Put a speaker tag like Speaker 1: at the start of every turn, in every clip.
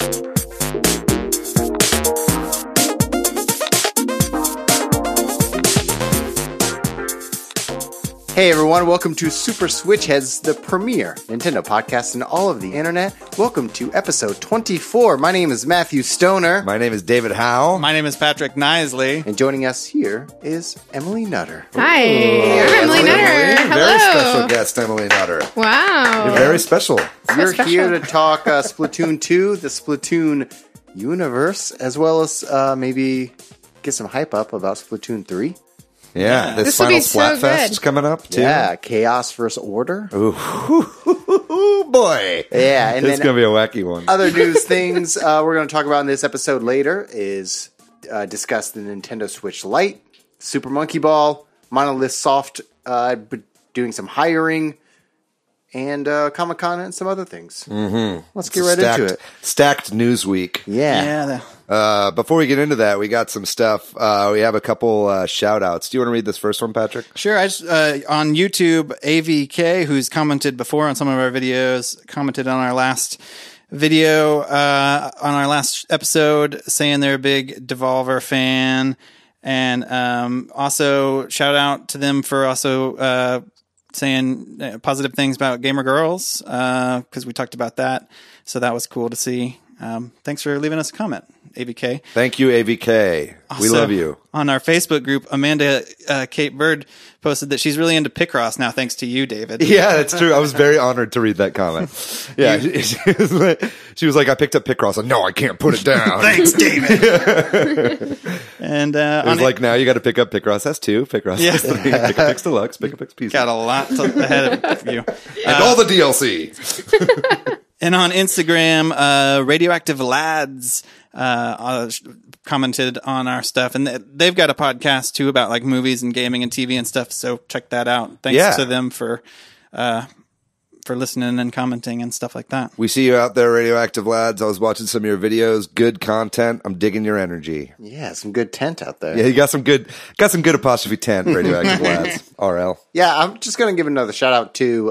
Speaker 1: Hey everyone, welcome to Super Switch Headz, the premier Nintendo podcast in all of the internet. Welcome to episode 24. My name is Matthew Stoner.
Speaker 2: My name is David Howe.
Speaker 3: My name is Patrick Nisley.
Speaker 1: And joining us here is Emilie Nutter.
Speaker 4: Hi, I'm Emilie Nutter. Hello.
Speaker 2: Very special guest, Emilie Nutter.
Speaker 4: Wow.
Speaker 2: You're very special.
Speaker 1: You're
Speaker 4: special.
Speaker 1: here to talk Splatoon 2, the Splatoon universe, as well as maybe get some hype up about Splatoon 3.
Speaker 2: Yeah, this
Speaker 4: This will
Speaker 2: final
Speaker 4: be so
Speaker 2: Splatfest
Speaker 4: good.
Speaker 2: is coming up, too.
Speaker 1: Yeah, Chaos vs. Order.
Speaker 2: Ooh, boy.
Speaker 1: Yeah, and
Speaker 2: It's
Speaker 1: then
Speaker 2: going to be a wacky one.
Speaker 1: other news things we're going to talk about in this episode later is discuss the Nintendo Switch Lite, Super Monkey Ball, Monolith Soft doing some hiring, and Comic-Con and some other things. Mm-hmm. Let's get right into it.
Speaker 2: Stacked news week.
Speaker 1: Yeah.
Speaker 2: Before we get into that, we got some stuff. We have a couple shout-outs. Do you want to read this first one, Patrick?
Speaker 3: Sure. I just, on YouTube, AVK, who's commented before on some of our videos, commented on our last video, on our last episode, saying they're a big Devolver fan. And also, shout out to them for also saying positive things about Gamer Girls, because we talked about that. So that was cool to see. Thanks for leaving us a comment, AVK.
Speaker 2: Thank you, AVK. We love you.
Speaker 3: On our Facebook group, Amanda Kate Bird posted that she's really into Picross now, thanks to you, David.
Speaker 2: Yeah, that's true. I was very honored to read that comment. Yeah, she was like, I picked up Picross. No, I can't put it down.
Speaker 3: Thanks, David. And
Speaker 2: it was like, now you got to pick up Picross S2, Picross S3, pick up Pix Deluxe, pick up Pix PC.
Speaker 3: got a lot ahead of you.
Speaker 2: And all the DLC.
Speaker 3: And on Instagram, Radioactive Lads commented on our stuff, and they've got a podcast too about like movies and gaming and TV and stuff. So check that out. Thanks to them for listening and commenting and stuff like that.
Speaker 2: We see you out there, Radioactive Lads. I was watching some of your videos. Good content. I'm digging your energy.
Speaker 1: Yeah, some good tent out there.
Speaker 2: Yeah, you got some good apostrophe tent, Radioactive Lads. RL.
Speaker 1: Yeah, I'm just going to give another shout out to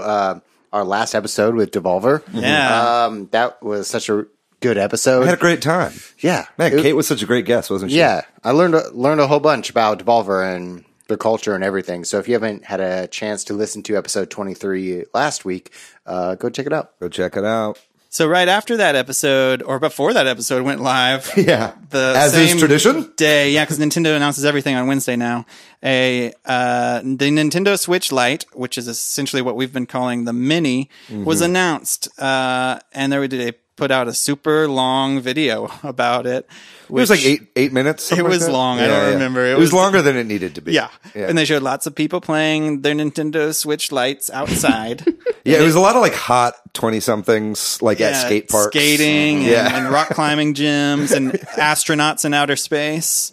Speaker 1: our last episode with Devolver.
Speaker 3: Yeah.
Speaker 1: That was such a good episode.
Speaker 2: I had a great time.
Speaker 1: Yeah.
Speaker 2: Man, Kate was such a great guest, wasn't she?
Speaker 1: Yeah. I learned a whole bunch about Devolver and their culture and everything. So if you haven't had a chance to listen to episode 23 last week, go check it out.
Speaker 2: Go check it out.
Speaker 3: So right after that episode, or before that episode went live,
Speaker 2: Yeah.
Speaker 3: the
Speaker 2: As is tradition.
Speaker 3: day, yeah, because Nintendo announces everything on Wednesday now. The Nintendo Switch Lite, which is essentially what we've been calling the Mini, was announced, and they put out a super long video about it.
Speaker 2: It was like eight minutes.
Speaker 3: It was
Speaker 2: like
Speaker 3: long. I don't remember.
Speaker 2: It was longer than it needed to be.
Speaker 3: Yeah. And they showed lots of people playing their Nintendo Switch Lites outside.
Speaker 2: Yeah, it was a lot of like hot 20-somethings, like at skate parks.
Speaker 3: Skating and rock climbing gyms and astronauts in outer space.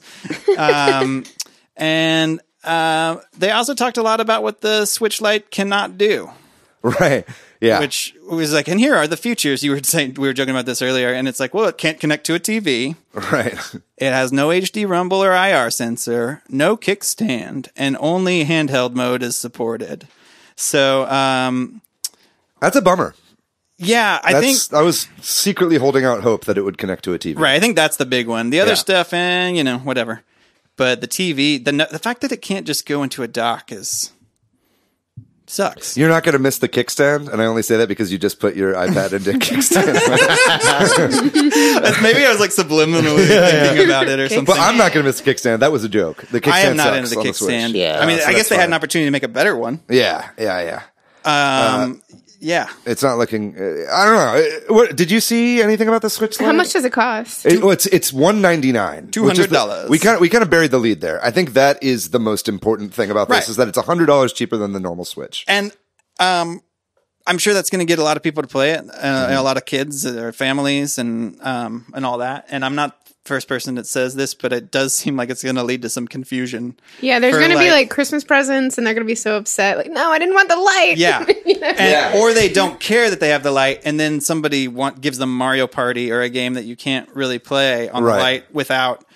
Speaker 3: And they also talked a lot about what the Switch Lite cannot do.
Speaker 2: Right. Yeah.
Speaker 3: Which was like, and here are the features. You were saying, we were joking about this earlier, and it's like, well, it can't connect to a TV.
Speaker 2: Right.
Speaker 3: It has no HD rumble or IR sensor, no kickstand, and only handheld mode is supported. So,
Speaker 2: That's a bummer.
Speaker 3: yeah, I think
Speaker 2: I was secretly holding out hope that it would connect to a TV.
Speaker 3: right. I think that's the big one. The other stuff, whatever. But the TV, the fact that it can't just go into a dock sucks.
Speaker 2: You're not going to miss the kickstand, and I only say that because you just put your iPad into kickstand.
Speaker 3: Maybe I was like subliminally thinking about it or something.
Speaker 2: But I'm not going to miss the kickstand. That was a joke. The kickstand
Speaker 3: I am not
Speaker 2: sucks
Speaker 3: into the
Speaker 2: on the Switch.
Speaker 3: kickstand.
Speaker 1: Yeah.
Speaker 3: I mean,
Speaker 2: So
Speaker 3: I guess
Speaker 2: that's
Speaker 3: they had
Speaker 2: fine.
Speaker 3: an opportunity to make a better one.
Speaker 2: Yeah.
Speaker 3: Yeah.
Speaker 2: It's not looking. I don't know. What did you see anything about the Switch Lite?
Speaker 4: How much does it cost?
Speaker 2: It's $199.
Speaker 3: $200.
Speaker 2: We kind of buried the lead there. I think that is the most important thing about this
Speaker 3: Right.
Speaker 2: is that it's $100 cheaper than the normal Switch.
Speaker 3: And I'm sure that's going to get a lot of people to play it, a lot of kids or families and all that. And I'm not the first person that says this, but it does seem like it's going to lead to some confusion.
Speaker 4: Yeah, there's
Speaker 3: for,
Speaker 4: going to be like Christmas presents, and they're going to be so upset. Like, no, I didn't want the light.
Speaker 3: Yeah.
Speaker 4: You know?
Speaker 3: Or they don't care that they have the light, and then somebody gives them Mario Party or a game that you can't really play on the
Speaker 2: Right.
Speaker 3: light without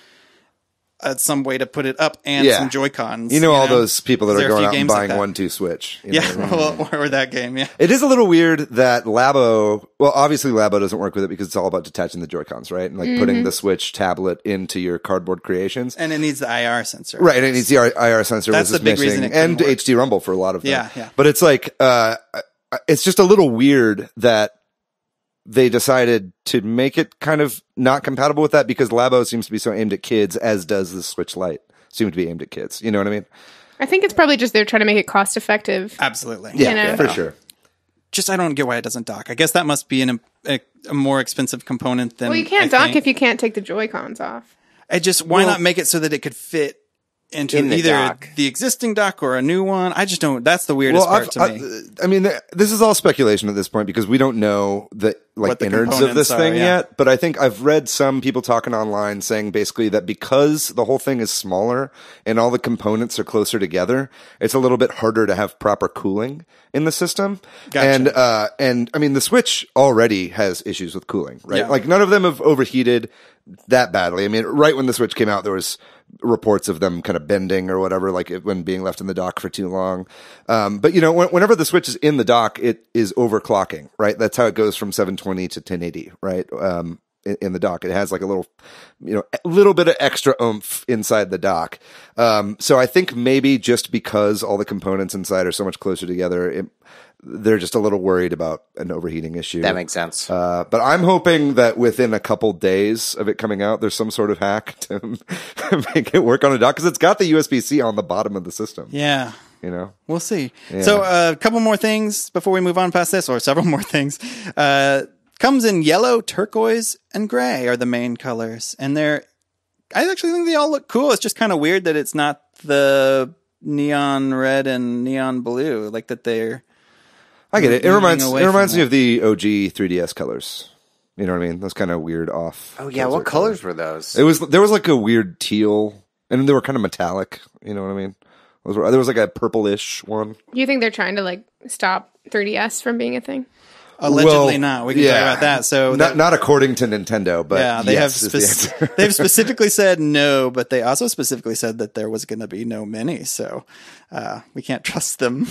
Speaker 3: some way to put it up and
Speaker 2: Yeah.
Speaker 3: some Joy-Cons.
Speaker 2: You know all those people that
Speaker 3: There
Speaker 2: are
Speaker 3: are a
Speaker 2: going
Speaker 3: few
Speaker 2: out and
Speaker 3: games like
Speaker 2: buying
Speaker 3: that.
Speaker 2: 1-2 Switch. You
Speaker 3: Yeah,
Speaker 2: know?
Speaker 3: or that game, yeah.
Speaker 2: It is a little weird that Labo, well, obviously Labo doesn't work with it because it's all about detaching the Joy-Cons, right? And like putting the Switch tablet into your cardboard creations.
Speaker 3: And it needs the IR sensor.
Speaker 2: Right, and it needs the IR sensor,
Speaker 3: That's
Speaker 2: which is
Speaker 3: the big reason
Speaker 2: missing,
Speaker 3: it couldn't
Speaker 2: and
Speaker 3: work.
Speaker 2: HD Rumble for a lot of them.
Speaker 3: Yeah, yeah.
Speaker 2: But it's like, it's just a little weird that they decided to make it kind of not compatible with that because Labo seems to be so aimed at kids, as does the Switch Lite seem to be aimed at kids. You know what I mean?
Speaker 4: I think it's probably just they're trying to make it cost effective.
Speaker 3: Absolutely.
Speaker 2: Yeah,
Speaker 4: You know.
Speaker 2: yeah, for sure.
Speaker 3: Just I don't get why it doesn't dock. I guess that must be a more expensive component than.
Speaker 4: Well, you can't dock if you can't take the Joy-Cons off.
Speaker 3: Why not make it so that it could fit into
Speaker 1: In the
Speaker 3: either
Speaker 1: dock.
Speaker 3: the existing dock or a new one? I just don't. That's the weirdest part to me.
Speaker 2: I mean, this is all speculation at this point because we don't know the
Speaker 3: What the
Speaker 2: innards of
Speaker 3: components
Speaker 2: this
Speaker 3: are,
Speaker 2: thing
Speaker 3: yeah.
Speaker 2: yet. But I think I've read some people talking online saying basically that because the whole thing is smaller and all the components are closer together, it's a little bit harder to have proper cooling in the system.
Speaker 3: Gotcha.
Speaker 2: And I mean, the Switch already has issues with cooling, right?
Speaker 3: Yeah.
Speaker 2: Like none of them have overheated that badly. I mean, right when the Switch came out, there was reports of them kind of bending or whatever, like when being left in the dock for too long. But you know, whenever the Switch is in the dock, it is overclocking, right? That's how it goes from 720 to 1080, right? In the dock, it has like a little bit of extra oomph inside the dock. So I think maybe just because all the components inside are so much closer together, they're just a little worried about an overheating issue.
Speaker 1: That makes sense.
Speaker 2: But I'm hoping that within a couple days of it coming out, there's some sort of hack to make it work on a dock because it's got the USB-C on the bottom of the system.
Speaker 3: Yeah.
Speaker 2: You know,
Speaker 3: We'll see.
Speaker 2: Yeah.
Speaker 3: So a couple more things before we move on past this, or several more things. Comes in yellow, turquoise, and gray are the main colors. And I actually think they all look cool. It's just kind of weird that it's not the neon red and neon blue, like that they're...
Speaker 2: I get it. It
Speaker 3: moving
Speaker 2: reminds
Speaker 3: away from
Speaker 2: me
Speaker 3: that.
Speaker 2: of the OG 3DS colors. You know what I mean? Those kind of weird off.
Speaker 1: Oh yeah, what colors were those?
Speaker 2: There was like a weird teal, and they were kind of metallic. You know what I mean? There was like a purplish one.
Speaker 4: Do you think they're trying to like stop 3DS from being a thing?
Speaker 3: Allegedly
Speaker 2: Well,
Speaker 3: not. We can
Speaker 2: yeah.
Speaker 3: talk about that. So
Speaker 2: Not according to Nintendo, but
Speaker 3: yeah, they
Speaker 2: yes,
Speaker 3: have
Speaker 2: is the answer.
Speaker 3: they've specifically said no, but they also specifically said that there was going to be no mini. So we can't trust them.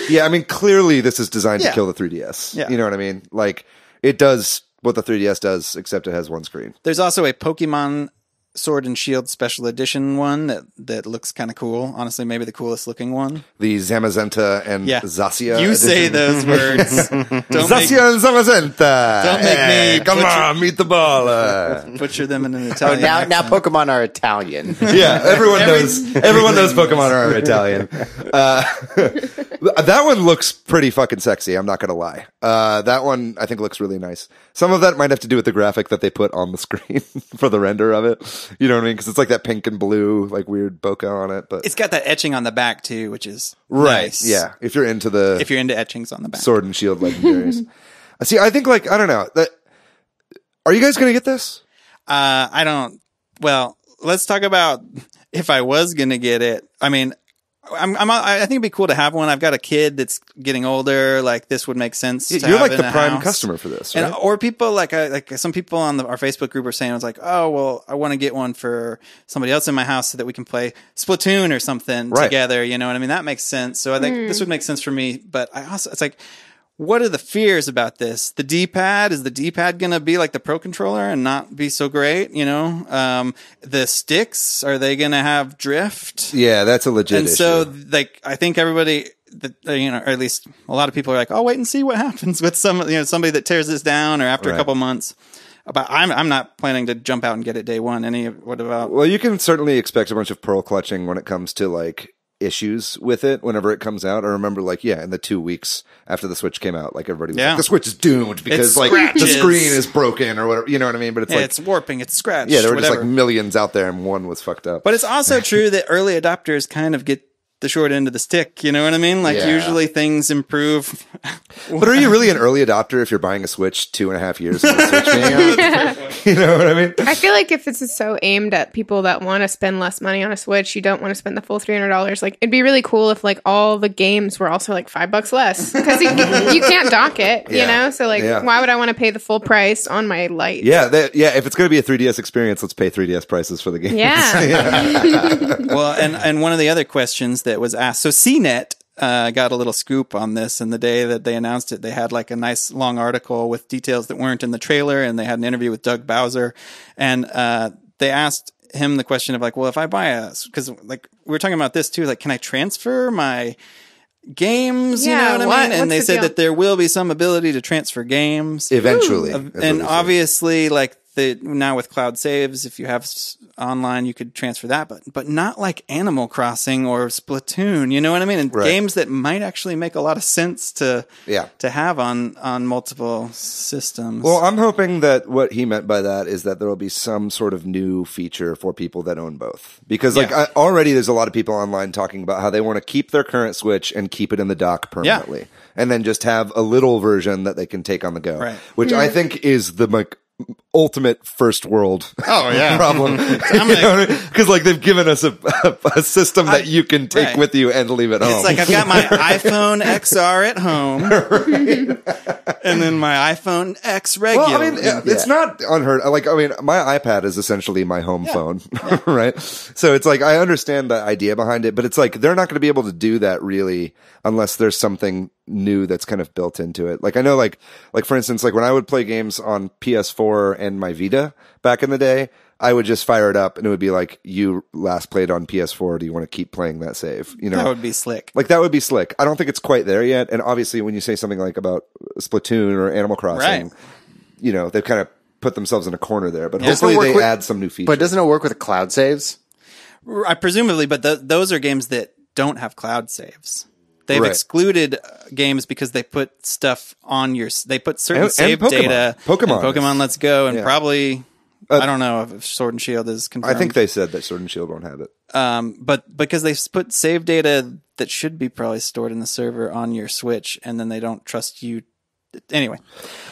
Speaker 2: Yeah, I mean, clearly this is designed
Speaker 3: Yeah.
Speaker 2: to kill the 3DS.
Speaker 3: Yeah.
Speaker 2: You know what I mean? Like, it does what the 3DS does, except it has one screen.
Speaker 3: There's also a Pokemon Sword and Shield Special Edition one that looks kind of cool. Honestly, maybe the coolest looking one.
Speaker 2: The Zamazenta and
Speaker 3: Yeah.
Speaker 2: Zacia.
Speaker 3: You say
Speaker 2: edition.
Speaker 3: those words. Don't make,
Speaker 2: Zacia and Zamazenta.
Speaker 3: Don't make me
Speaker 2: Come
Speaker 3: butcher-
Speaker 2: on, meet the ball.
Speaker 3: butcher them in an
Speaker 1: Oh,
Speaker 3: Italian.
Speaker 1: now Pokemon are Italian.
Speaker 2: Yeah, everyone knows Pokemon are Italian. That one looks pretty fucking sexy. I'm not gonna lie. That one I think looks really nice. Some of that might have to do with the graphic that they put on the screen for the render of it. You know what I mean? Because it's like that pink and blue, like weird bokeh on it. But
Speaker 3: It's got that etching on the back too, which is
Speaker 2: right,
Speaker 3: nice.
Speaker 2: yeah. If you're into the
Speaker 3: If you're into etchings on the back.
Speaker 2: Sword and Shield legendaries, see, I think like I don't know. Are you guys gonna get this?
Speaker 3: I don't. Well, let's talk about if I was gonna get it. I mean, I think it'd be cool to have one. I've got a kid that's getting older. Like this would make sense. To
Speaker 2: You're
Speaker 3: have
Speaker 2: like
Speaker 3: in
Speaker 2: the
Speaker 3: a
Speaker 2: prime
Speaker 3: house.
Speaker 2: customer for this, right?
Speaker 3: And, or people like some people on our Facebook group are saying, it's like, oh, well, I want to get one for somebody else in my house so that we can play Splatoon or something
Speaker 2: Right.
Speaker 3: together. You know what I mean? That makes sense. So I think this would make sense for me. But I also, it's like, what are the fears about this? The D-pad, is the D-pad going to be like the Pro Controller and not be so great? You know, the sticks, are they going to have drift?
Speaker 2: Yeah, that's a legit
Speaker 3: And
Speaker 2: issue.
Speaker 3: so, like, I think everybody, you know, or at least a lot of people are like, "Oh, wait and see what happens with somebody that tears this down," or after a
Speaker 2: Right.
Speaker 3: couple months. But I'm not planning to jump out and get it day one. What about?
Speaker 2: Well, you can certainly expect a bunch of pearl clutching when it comes to like issues with it whenever it comes out. I remember like, yeah, in the 2 weeks after the Switch came out, like everybody was
Speaker 3: Yeah.
Speaker 2: like, the Switch is doomed because
Speaker 3: It's
Speaker 2: like the
Speaker 3: scratches.
Speaker 2: screen is broken or whatever, you know what I mean? But it's like,
Speaker 3: It's warping, it's scratched.
Speaker 2: yeah, there were
Speaker 3: whatever.
Speaker 2: just like millions out there and one was fucked up.
Speaker 3: But it's also true that early adopters kind of get the short end of the stick. You know what I mean? Like usually things improve.
Speaker 2: But are you really an early adopter if you're buying a Switch 2.5 years into the Switch being out? You know what I mean?
Speaker 4: I feel like if this is so aimed at people that want to spend less money on a Switch, you don't want to spend the full $300. Like, it'd be really cool if like all the games were also like $5 less, because you can't dock it, you know. So like, why would I want to pay the full price on my Lite?
Speaker 2: Yeah, if it's going to be a 3DS experience, let's pay 3DS prices for the games.
Speaker 4: Yeah.
Speaker 3: Well, and one of the other questions that was asked, so CNET got a little scoop on this, and the day that they announced it, they had like a nice long article with details that weren't in the trailer, and they had an interview with Doug Bowser, and they asked him the question of like, well, if I buy because like we were talking about this too, like, can I transfer my games?
Speaker 4: Yeah,
Speaker 3: you know what I mean? And they said that there will be some ability to transfer games
Speaker 2: eventually.
Speaker 3: And obviously, like, now with cloud saves, if you have online, you could transfer that, but not like Animal Crossing or Splatoon. You know what I mean? And games that might actually make a lot of sense to have on multiple systems.
Speaker 2: Well, I'm hoping that what he meant by that is that there will be some sort of new feature for people that own both, because like already there's a lot of people online talking about how they want to keep their current Switch and keep it in the dock permanently, and then just have a little version that they can take on the go, which I think is the ultimate first world problem. Because like they've given us a system that you can take with you and leave at home.
Speaker 3: It's like I've got my iPhone XR at home, and then my iPhone X regular.
Speaker 2: Well, I mean, it's not unheard. Like, I mean, my iPad is essentially my home phone, right? So it's like I understand the idea behind it, but it's like they're not going to be able to do that really unless there's something new that's kind of built into it. Like I know, like for instance, like when I would play games on PS4 and my Vita back in the day, I would just fire it up and it would be like, you last played on PS4. Do you want to keep playing that save? You know,
Speaker 3: that would be slick.
Speaker 2: Like that would be slick. I don't think it's quite there yet. And obviously when you say something like about Splatoon or Animal Crossing, you know, they've kind of put themselves in a corner there, but hopefully they add some new features.
Speaker 1: But doesn't it work with cloud saves?
Speaker 3: Presumably, but those are games that don't have cloud saves. They've excluded games because they put stuff on they put certain save data. Pokemon Let's Go, and probably, I don't know if Sword and Shield is confirmed.
Speaker 2: I think they said that Sword and Shield won't have it.
Speaker 3: But because they put save data that should be probably stored in the server on your Switch, and then they don't trust you. Anyway,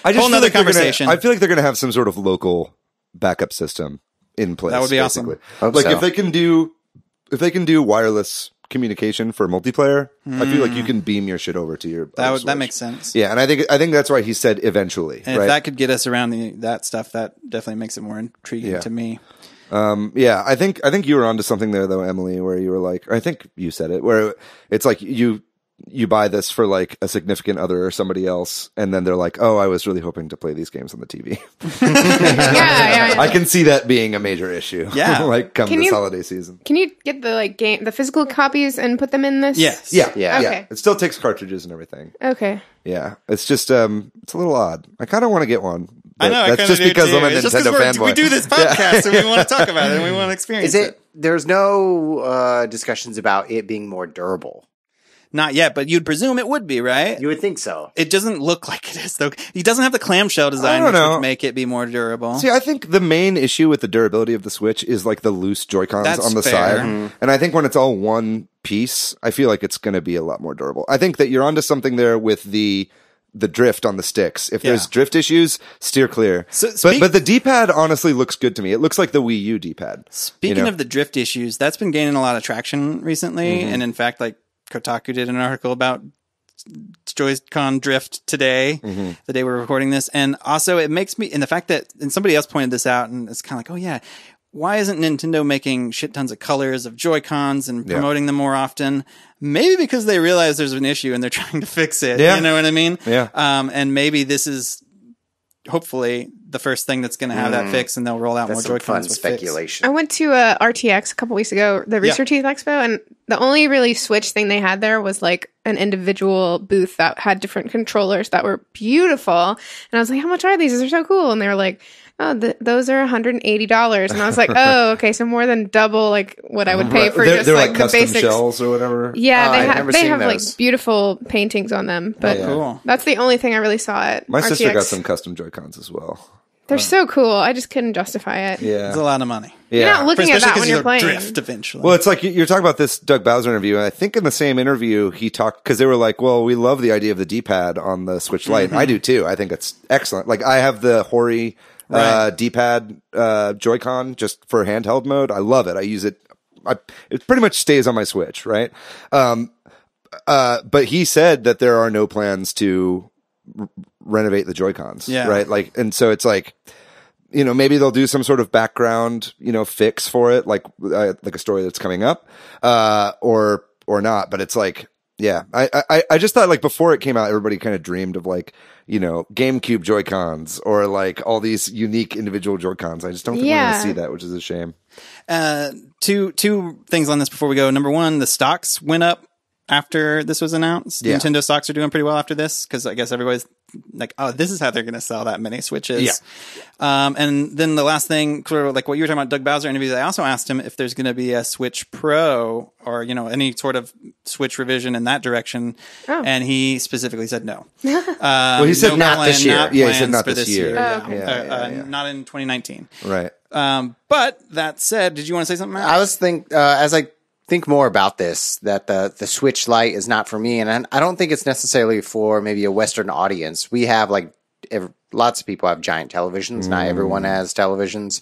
Speaker 3: whole nother conversation.
Speaker 2: I feel like they're going to have some sort of local backup system in place.
Speaker 3: That would be awesome.
Speaker 2: Like if they can do wireless communication for multiplayer, I feel like you can beam your shit over to your
Speaker 3: that makes sense.
Speaker 2: Yeah, and I think that's why he said eventually.
Speaker 3: And if that could get us around that stuff, that definitely makes it more intriguing to me.
Speaker 2: I think you were onto something there though, Emily, where you were like, I think you said it, where it's like you buy this for like a significant other or somebody else, and then they're like, oh, I was really hoping to play these games on the TV. I can see that being a major issue.
Speaker 3: Yeah.
Speaker 2: Like come this holiday season.
Speaker 4: Can you get the physical copies and put them in this?
Speaker 3: Yes.
Speaker 2: Yeah.
Speaker 4: Okay.
Speaker 2: It still takes cartridges and everything.
Speaker 4: Okay.
Speaker 2: Yeah. It's just, it's a little odd. I kind of want to get one.
Speaker 3: I know.
Speaker 2: That's just because I'm a
Speaker 3: it's
Speaker 2: Nintendo fanboy.
Speaker 3: We do this podcast and we want to talk about it and we want to experience it.
Speaker 1: There's no discussions about it being more durable.
Speaker 3: Not yet, but you'd presume it would be, right?
Speaker 1: You would think so.
Speaker 3: It doesn't look like it is, though. He doesn't have the clamshell design, which would make it be more durable.
Speaker 2: See, I think the main issue with the durability of the Switch is like the loose Joy-Cons on the side. Mm-hmm. And I think when it's all one piece, I feel like it's going to be a lot more durable. I think that you're onto something there with the drift on the sticks. If there's drift issues, steer clear. But the D-pad honestly looks good to me. It looks like the Wii U D-pad.
Speaker 3: Speaking of the drift issues, that's been gaining a lot of traction recently. Mm-hmm. And in fact, like, Kotaku did an article about Joy-Con drift today, the day we're recording this. And also it makes me, and the fact that, and somebody else pointed this out, and it's kind of like, oh yeah, why isn't Nintendo making shit tons of colors of Joy-Cons and promoting them more often? Maybe because they realize there's an issue and they're trying to fix it. You know what I mean?
Speaker 2: Yeah.
Speaker 3: And maybe this is hopefully the first thing that's going to have that fix, and they'll roll out more Joy-Cons with
Speaker 1: speculation.
Speaker 4: I went to RTX a couple weeks ago, the Rooster Teeth Expo, and the only really Switch thing they had there was like an individual booth that had different controllers that were beautiful. And I was like, how much are these? These are so cool. And they were like, oh, those are $180. And I was like, oh, okay, so more than double like what I would pay for
Speaker 2: they're like
Speaker 4: the
Speaker 2: custom
Speaker 4: basics.
Speaker 2: shells or whatever.
Speaker 4: Yeah, they have like beautiful paintings on them. But
Speaker 3: cool.
Speaker 4: That's the only thing I really saw at
Speaker 2: My
Speaker 4: RTX.
Speaker 2: sister got some custom Joy-Cons as well.
Speaker 4: They're so cool. I just couldn't justify it.
Speaker 2: Yeah.
Speaker 3: It's a lot of money.
Speaker 2: Yeah.
Speaker 4: You're not looking at that when you're playing.
Speaker 3: Drift eventually.
Speaker 2: Well, it's like you're talking about this Doug Bowser interview, and I think in the same interview he talked, because they were like, well, we love the idea of the D-pad on the Switch Lite. I do too. I think it's excellent. Like, I have the Hori D-pad Joy-Con just for handheld mode. I love it. I use it. It pretty much stays on my Switch, right? But he said that there are no plans to renovate the Joy-Cons, right? Like, and so it's like, you know, maybe they'll do some sort of background, you know, fix for it, like a story that's coming up, or not. But it's like, yeah, I just thought, like, before it came out, everybody kind of dreamed of, like, you know, GameCube Joy-Cons or like all these unique individual Joy-Cons. I just don't think we're going to see that, which is a shame.
Speaker 3: Two things on this before we go. Number one, the stocks went up after this was announced.
Speaker 2: Yeah.
Speaker 3: Nintendo stocks are doing pretty well after this, because I guess everybody's like, oh, this is how they're going to sell that many Switches.
Speaker 2: Yeah.
Speaker 3: And then the last thing, sort of like what you were talking about, Doug Bowser interviews, I also asked him if there's going to be a Switch Pro or, you know, any sort of Switch revision in that direction.
Speaker 4: Oh.
Speaker 3: And he specifically said no.
Speaker 2: Well, he said not this year. Yeah, he said not this year.
Speaker 3: Not in 2019.
Speaker 2: Right.
Speaker 3: But that said, did you want to say something, Matt?
Speaker 1: I was as I think more about this, that the Switch Lite is not for me, and I don't think it's necessarily for maybe a Western audience. We have like lots of people have giant televisions. Not everyone has televisions,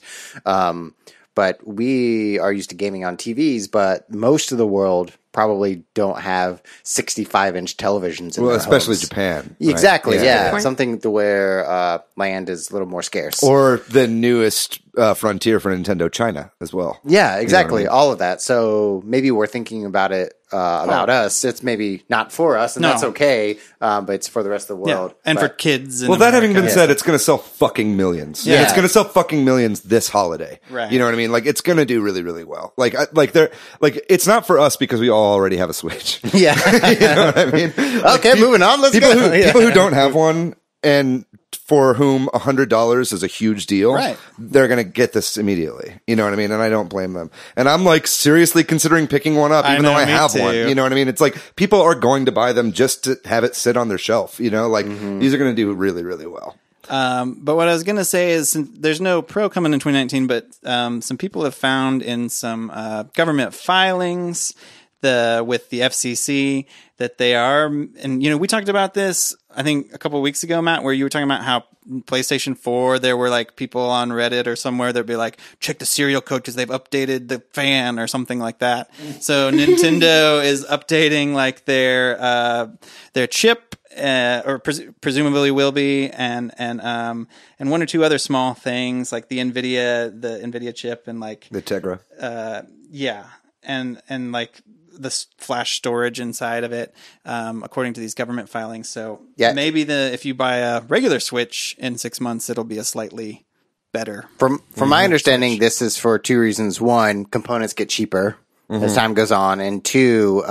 Speaker 1: but we are used to gaming on TVs. But most of the world probably don't have 65-inch televisions. In their
Speaker 2: especially
Speaker 1: homes.
Speaker 2: Japan.
Speaker 1: Exactly.
Speaker 2: Right?
Speaker 1: Yeah. Something to where land is a little more scarce.
Speaker 2: Or the newest frontier for Nintendo, China, as well.
Speaker 1: Yeah, exactly.
Speaker 2: You know what I mean?
Speaker 1: All of that. So maybe we're thinking about it about us. It's maybe not for us, and that's okay. But it's for the rest of the world.
Speaker 3: And for kids. In
Speaker 2: Well, that having been
Speaker 3: America.
Speaker 2: said, it's going to sell fucking millions.
Speaker 1: Yeah.
Speaker 2: It's going to sell fucking millions this holiday.
Speaker 3: Right.
Speaker 2: You know what I mean? Like, it's going to do really, really well. Like, it's not for us because we all already have a Switch.
Speaker 1: Yeah.
Speaker 2: You know what I mean?
Speaker 1: Okay, moving on. Let's
Speaker 2: People
Speaker 1: go.
Speaker 2: people who don't have one and for whom $100 is a huge deal,
Speaker 3: Right.
Speaker 2: they're going to get this immediately. You know what I mean? And I don't blame them. And I'm like seriously considering picking one up, even though I have one. You know what I mean? It's like people are going to buy them just to have it sit on their shelf. You know, like these are going to do really, really well.
Speaker 3: But what I was going to say is there's no Pro coming in 2019, but some people have found in some government filings with the FCC that they are, and you know, we talked about this I think a couple of weeks ago, Matt, where you were talking about how PlayStation 4 there were like people on Reddit or somewhere that'd be like, check the serial code because they've updated the fan or something like that. So Nintendo is updating like their chip, or presumably will be, and one or two other small things like the Nvidia chip and like
Speaker 2: The Tegra.
Speaker 3: and like the flash storage inside of it, according to these government filings. So maybe if you buy a regular Switch in 6 months, it'll be a slightly better.
Speaker 1: From my understanding, Switch. This is for two reasons. One, components get cheaper as time goes on, and two,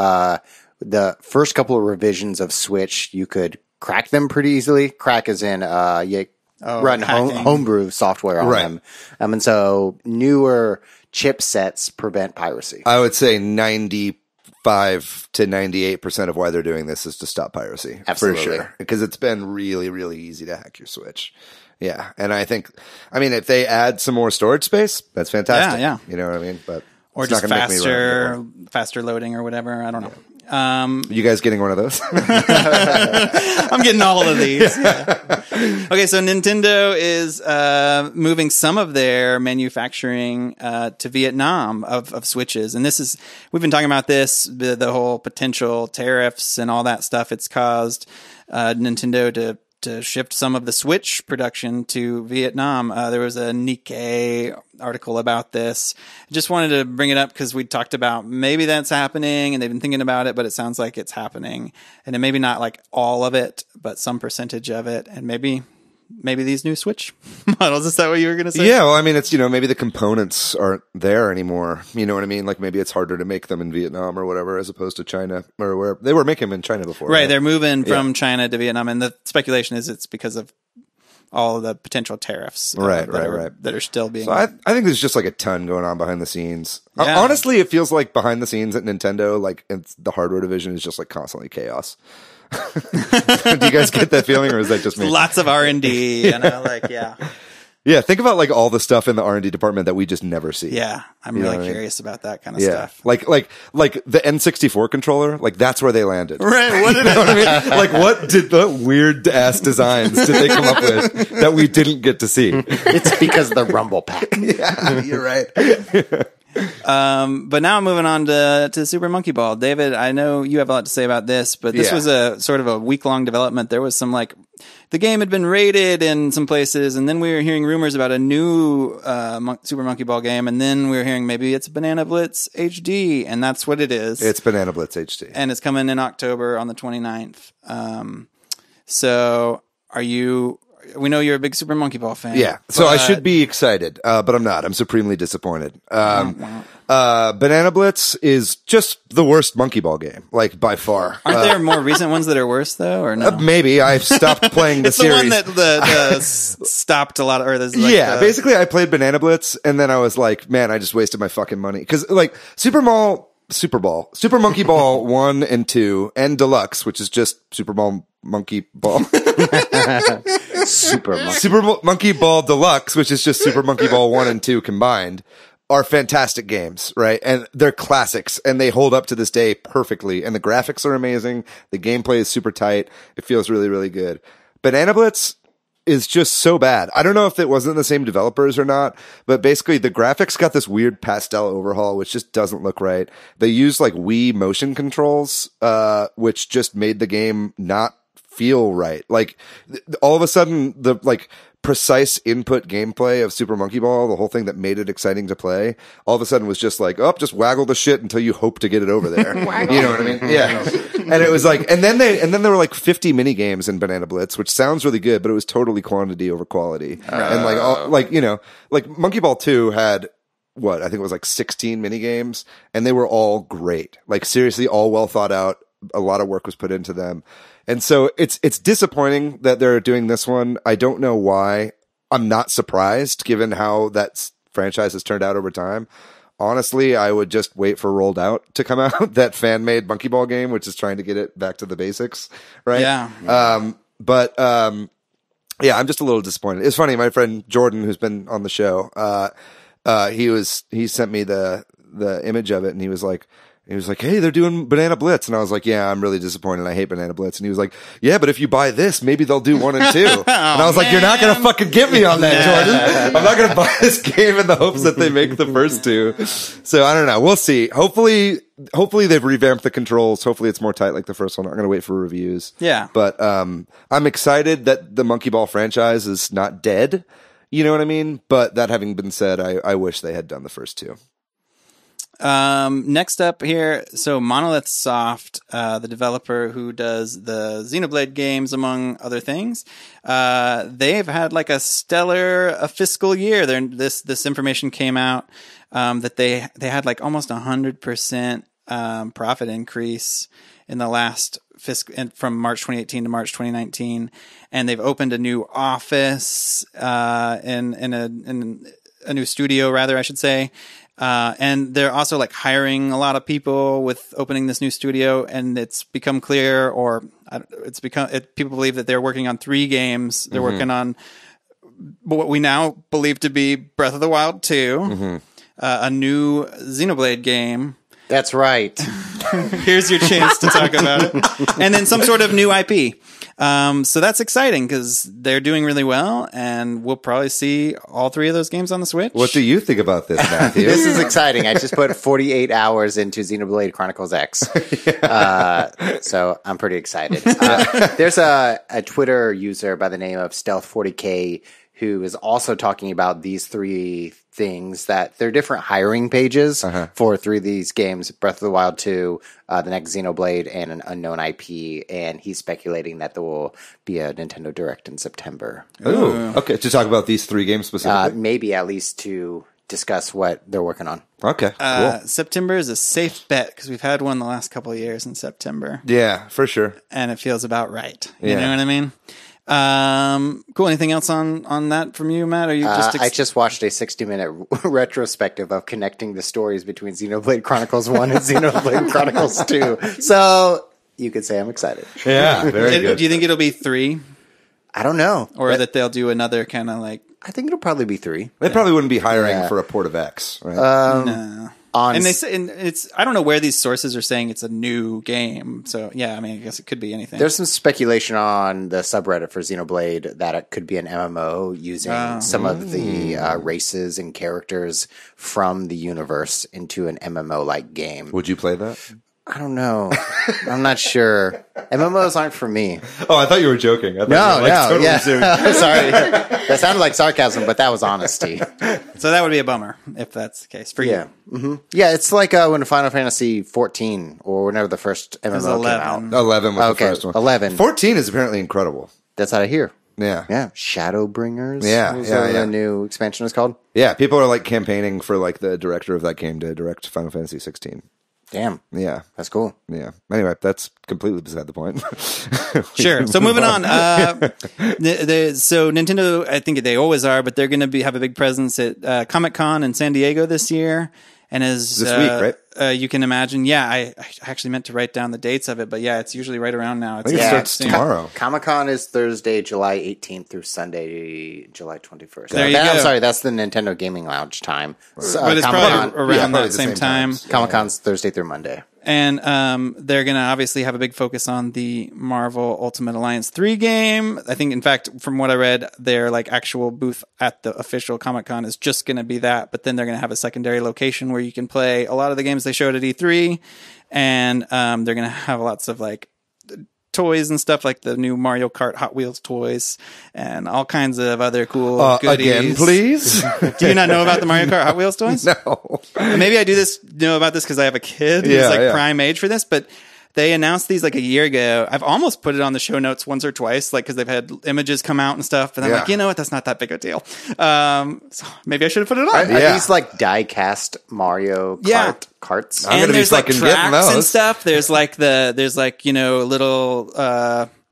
Speaker 1: the first couple of revisions of Switch, you could crack them pretty easily. Crack as in run homebrew software on them, and so newer chipsets prevent piracy.
Speaker 2: I would say 95 to 98% of why they're doing this is to stop piracy.
Speaker 1: Absolutely.
Speaker 2: For sure. Because it's been really, really easy to hack your Switch. Yeah. And if they add some more storage space, that's fantastic.
Speaker 3: Yeah.
Speaker 2: You know what I mean? But
Speaker 3: or just faster loading or whatever. I don't know.
Speaker 2: You guys getting one of those?
Speaker 3: I'm getting all of these. Yeah. Okay, so Nintendo is moving some of their manufacturing to Vietnam of Switches, and we've been talking about this, the whole potential tariffs and all that stuff. It's caused Nintendo to shift some of the Switch production to Vietnam. There was a Nikkei article about this. I just wanted to bring it up because we talked about maybe that's happening and they've been thinking about it, but it sounds like it's happening. And it maybe not like all of it, but some percentage of it. And maybe these new Switch models. Is that what you were going to say?
Speaker 2: Yeah, well, I mean, it's, maybe the components aren't there anymore. You know what I mean? Like maybe it's harder to make them in Vietnam or whatever, as opposed to China, or where they were making them in China before.
Speaker 3: Right, they're moving from China to Vietnam, and the speculation is it's because of all of the potential tariffs that are still being...
Speaker 2: So I think there's just like a ton going on behind the scenes. Yeah. Honestly, it feels like behind the scenes at Nintendo, like the hardware division is just like constantly chaos. Do you guys get that feeling, or is that just me?
Speaker 3: Lots of R&D,
Speaker 2: Yeah, think about like all the stuff in the R&D department that we just never see.
Speaker 3: Yeah, I'm
Speaker 2: You know
Speaker 3: really
Speaker 2: what I mean?
Speaker 3: curious about that kind of
Speaker 2: Yeah,
Speaker 3: stuff.
Speaker 2: like the N64 controller, like that's where they landed.
Speaker 3: Right, what did
Speaker 2: You know what I mean? Like, what did the weird ass designs did they come up with that we didn't get to see?
Speaker 1: It's because of the Rumble Pack.
Speaker 2: Yeah, you're right.
Speaker 3: But now I'm moving on to Super Monkey Ball. David, I know you have a lot to say about this, but this
Speaker 2: Yeah.
Speaker 3: was a sort of a week-long development. There was some like the game had been rated in some places, and then we were hearing rumors about a new Super Monkey Ball game, and then we were hearing maybe it's Banana Blitz HD, and that's what it is.
Speaker 2: It's Banana Blitz HD.
Speaker 3: And it's coming in October on the 29th. So are you... We know you're a big Super Monkey Ball fan.
Speaker 2: Yeah, so I should be excited, but I'm not. I'm supremely disappointed. Banana Blitz is just the worst Monkey Ball game, like by far.
Speaker 3: Aren't there more recent ones that are worse though, or no?
Speaker 2: Maybe I've stopped playing the
Speaker 3: It's
Speaker 2: series.
Speaker 3: the one that the stopped a lot of, or there's like
Speaker 2: Yeah, basically I played Banana Blitz and then I was like, man, I just wasted my fucking money. Cause like Super Monkey Ball 1 and 2 and Deluxe, which is just Super Monkey Ball Deluxe, which is just Super Monkey Ball 1 and 2 combined, are fantastic games, right? And they're classics and they hold up to this day perfectly. And the graphics are amazing. The gameplay is super tight. It feels really, really good. Banana Blitz is just so bad. I don't know if it wasn't the same developers or not, but basically the graphics got this weird pastel overhaul, which just doesn't look right. They used like Wii motion controls, which just made the game not feel right. Like all of a sudden the like precise input gameplay of Super Monkey Ball, the whole thing that made it exciting to play, all of a sudden was just like, oh, just waggle the shit until you hope to get it over there. You know what I mean? Yeah. And it was like, and then there were like 50 mini games in Banana Blitz, which sounds really good, but it was totally quantity over quality. And like, like, you know, like Monkey Ball 2 had what, I think it was like 16 mini games and they were all great. Like seriously, all well thought out. A lot of work was put into them. And so it's disappointing that they're doing this one. I don't know why. I'm not surprised given how that franchise has turned out over time. Honestly, I would just wait for Rolled Out to come out, that fan-made Monkey Ball game, which is trying to get it back to the basics, right?
Speaker 3: Yeah.
Speaker 2: Yeah, I'm just a little disappointed. It's funny, my friend Jordan, who's been on the show, he sent me the image of it and he was like, hey, they're doing Banana Blitz. And I was like, yeah, I'm really disappointed. I hate Banana Blitz. And he was like, yeah, but if you buy this, maybe they'll do 1 and 2. And I was like, you're not going to fucking get me on that, Jordan. I'm not going to buy this game in the hopes that they make the first 2. So I don't know. We'll see. Hopefully they've revamped the controls. Hopefully it's more tight like the first one. I'm going to wait for reviews.
Speaker 3: Yeah.
Speaker 2: But, I'm excited that the Monkey Ball franchise is not dead. You know what I mean? But that having been said, I wish they had done the first 2.
Speaker 3: Next up here, so Monolith Soft, the developer who does the Xenoblade games, among other things, they've had like a fiscal year. This information came out, that they had like almost 100% profit increase in the last fiscal, from March 2018 to March 2019, and they've opened a new office in a new studio, rather, I should say. And they're also like hiring a lot of people with opening this new studio, and it's become clear, people believe that they're working on 3 games. They're working on what we now believe to be Breath of the Wild 2, a new Xenoblade game.
Speaker 1: That's right.
Speaker 3: Here's your chance to talk about it. And then some sort of new IP. So that's exciting because they're doing really well, and we'll probably see all 3 of those games on the Switch.
Speaker 2: What do you think about this, Matthew?
Speaker 1: This is exciting. I just put 48 hours into Xenoblade Chronicles X. So I'm pretty excited. There's a Twitter user by the name of Stealth40K who is also talking about these 3 things, that they're different hiring pages for 3 of these games: Breath of the Wild 2, the next Xenoblade, and an unknown IP. And he's speculating that there will be a Nintendo Direct in September.
Speaker 2: Ooh, okay. To talk about these 3 games specifically?
Speaker 1: Maybe at least to discuss what they're working on.
Speaker 2: Okay, cool.
Speaker 3: September is a safe bet because we've had one the last couple of years in September.
Speaker 2: Yeah, for sure.
Speaker 3: And it feels about right. You know what I mean? Cool. Anything else on that from you, Matt? Are you just
Speaker 1: I just watched a 60-minute retrospective of connecting the stories between Xenoblade Chronicles 1 and Xenoblade Chronicles 2. So you could say I'm excited.
Speaker 2: Yeah, very good.
Speaker 3: Do you think it'll be 3?
Speaker 1: I don't know.
Speaker 3: Or that they'll do another kind of like...
Speaker 1: I think it'll probably be 3.
Speaker 2: They probably wouldn't be hiring for a port of X, right?
Speaker 3: No. And they say, and it's, I don't know where these sources are saying it's a new game. So yeah, I mean, I guess it could be anything.
Speaker 1: There's some speculation on the subreddit for Xenoblade that it could be an MMO using some of the races and characters from the universe into an MMO-like game.
Speaker 2: Would you play that?
Speaker 1: I don't know. I'm not sure. MMOs aren't for me.
Speaker 2: Oh, I thought you were joking. I thought you were, totally
Speaker 1: yeah.
Speaker 2: serious.
Speaker 1: Sorry. That sounded like sarcasm, but that was honesty.
Speaker 3: So that would be a bummer if that's the case for you.
Speaker 1: Yeah. Mm-hmm. Yeah, it's like when Final Fantasy 14 or whenever the first MMO came out.
Speaker 2: 11 was the first one.
Speaker 1: 11.
Speaker 2: 14 is apparently incredible.
Speaker 1: That's what I hear.
Speaker 2: Yeah.
Speaker 1: Yeah. Shadowbringers.
Speaker 2: Yeah.
Speaker 1: The new expansion is called.
Speaker 2: Yeah. People are like campaigning for like the director of that game to direct Final Fantasy 16.
Speaker 1: Damn.
Speaker 2: Yeah.
Speaker 1: That's cool.
Speaker 2: Yeah. Anyway, that's completely beside the point.
Speaker 3: Sure. So moving on. So Nintendo, I think they always are, but they're going to have a big presence at Comic-Con in San Diego this year. And as
Speaker 2: this week, right?
Speaker 3: You can imagine, I actually meant to write down the dates of it, but yeah, it's usually right around now.
Speaker 2: I think it starts tomorrow.
Speaker 1: Comic-Con is Thursday, July 18th through Sunday, July 21st.
Speaker 3: There you go.
Speaker 1: I'm sorry, that's the Nintendo Gaming Lounge time.
Speaker 3: But it's probably around that same time.
Speaker 1: Comic-Con's Thursday through Monday.
Speaker 3: And they're going to obviously have a big focus on the Marvel Ultimate Alliance 3 game. I think, in fact, from what I read, their like actual booth at the official Comic-Con is just going to be that. But then they're going to have a secondary location where you can play a lot of the games they showed at E3. And they're going to have lots of like toys and stuff, like the new Mario Kart Hot Wheels toys and all kinds of other cool goodies.
Speaker 2: Again, please?
Speaker 3: Do you not know about the Mario Kart Hot Wheels toys?
Speaker 2: No.
Speaker 3: Maybe I know about this because I have a kid who's prime age for this, but they announced these like a year ago. I've almost put it on the show notes once or twice, like because they've had images come out and stuff. And I'm like, you know what? That's not that big a deal. So maybe I should have put it on.
Speaker 1: Are these like die-cast Mario Kart carts?
Speaker 3: And there's like tracks and stuff. There's like little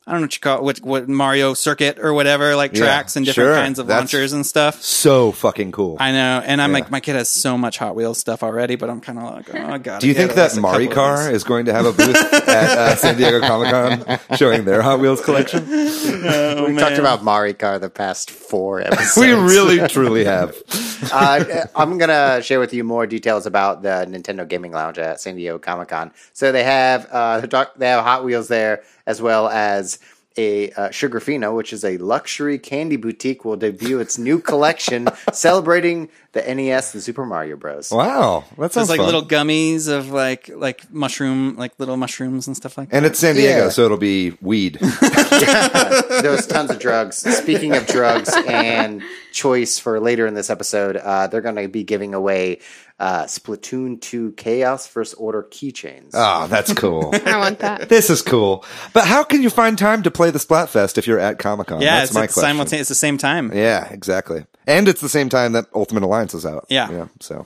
Speaker 3: I don't know what you call it, what Mario Circuit or whatever, like tracks and different kinds of launchers and stuff.
Speaker 2: So fucking cool.
Speaker 3: I know. And I'm like, my kid has so much Hot Wheels stuff already, but I'm kind of like, oh, God.
Speaker 2: Do you think that Maricar is going to have a booth at San Diego Comic-Con showing their Hot Wheels collection?
Speaker 1: We talked about Maricar the past 4 episodes.
Speaker 2: We really, truly have.
Speaker 1: I'm going to share with you more details about the Nintendo Gaming Lounge at San Diego Comic-Con. So they have Hot Wheels there, as well as a Sugarfino, which is a luxury candy boutique, will debut its new collection celebrating the NES and Super Mario Bros.
Speaker 2: Wow, that sounds
Speaker 3: like
Speaker 2: fun.
Speaker 3: Little gummies of like mushroom, like little mushrooms and stuff like that.
Speaker 2: And it's San Diego, so it'll be weed.
Speaker 1: There's tons of drugs. Speaking of drugs and choice for later in this episode, they're going to be giving away Splatoon 2 Chaos First Order keychains.
Speaker 2: Oh, that's cool.
Speaker 4: I want that.
Speaker 2: This is cool. But how can you find time to play the Splatfest if you're at Comic-Con?
Speaker 3: Yeah,
Speaker 2: that's my question.
Speaker 3: It's the same time.
Speaker 2: Yeah, exactly. And it's the same time that Ultimate Alliance is out.
Speaker 3: Yeah.
Speaker 2: So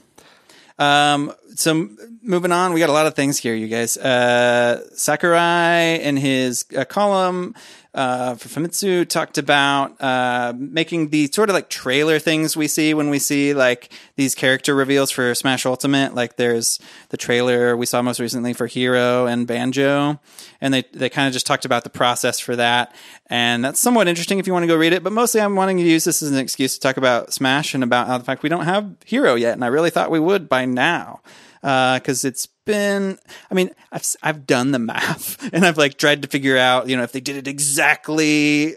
Speaker 3: moving on, we got a lot of things here, you guys. Sakurai in his column for Famitsu talked about making the sort of like trailer things we see when we see like these character reveals for Smash Ultimate. Like there's the trailer we saw most recently for Hero and Banjo, and they kind of just talked about the process for that. And that's somewhat interesting if you want to go read it. But mostly I'm wanting to use this as an excuse to talk about Smash and about how the fact we don't have Hero yet. And I really thought we would by now. Cause it's been, I mean, I've done the math and I've like tried to figure out, if they did it exactly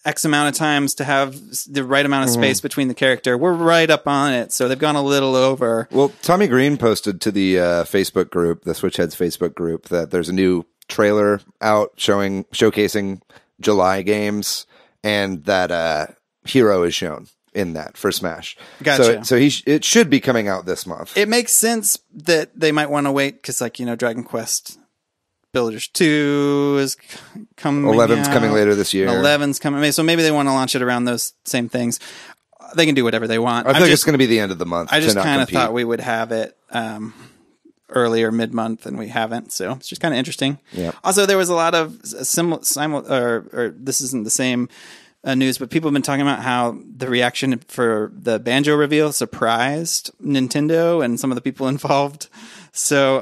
Speaker 3: X amount of times to have the right amount of space between the character. We're right up on it. So they've gone a little over.
Speaker 2: Well, Tommy Green posted to the Facebook group, the Switch Headz Facebook group, that there's a new trailer out showcasing July games, and that Hero is shown in that for Smash.
Speaker 3: Gotcha.
Speaker 2: So it should be coming out this month.
Speaker 3: It makes sense that they might want to wait because, Dragon Quest Builders 2 is coming.
Speaker 2: 11's coming later this year.
Speaker 3: 11's coming. So maybe they want to launch it around those same things. They can do whatever they want.
Speaker 2: I think it's going to be the end of the month.
Speaker 3: I just kind of thought we would have it early or mid-month, and we haven't. So it's just kind of interesting.
Speaker 2: Yeah.
Speaker 3: Also, there was a lot of this isn't the same news, but people have been talking about how the reaction for the Banjo reveal surprised Nintendo and some of the people involved. So,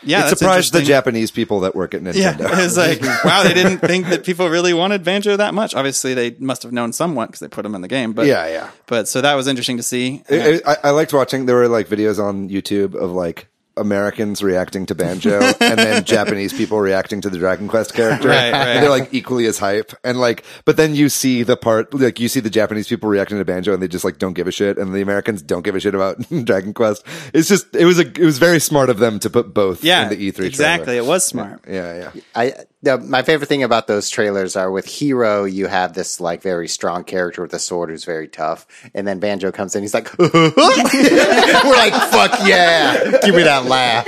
Speaker 3: Yeah,
Speaker 2: it
Speaker 3: that's
Speaker 2: surprised the
Speaker 3: interesting.
Speaker 2: Japanese people that work at Nintendo.
Speaker 3: Yeah, it's like, wow, they didn't think that people really wanted Banjo that much. Obviously, they must have known somewhat because they put him in the game. But
Speaker 2: Yeah.
Speaker 3: But so that was interesting to see.
Speaker 2: I liked watching. There were like videos on YouTube of like Americans reacting to Banjo and then Japanese people reacting to the Dragon Quest character.
Speaker 3: Right.
Speaker 2: And they're like equally as hype. And like, but then you see the part, like you see the Japanese people reacting to Banjo and they just like don't give a shit. And the Americans don't give a shit about Dragon Quest. It's just, it was very smart of them to put both in the E3
Speaker 3: exactly.
Speaker 2: trailer.
Speaker 3: It was smart.
Speaker 2: Yeah.
Speaker 1: My favorite thing about those trailers are with Hero, you have this like very strong character with a sword who's very tough, and then Banjo comes in, he's like, we're like, fuck yeah, give me that laugh.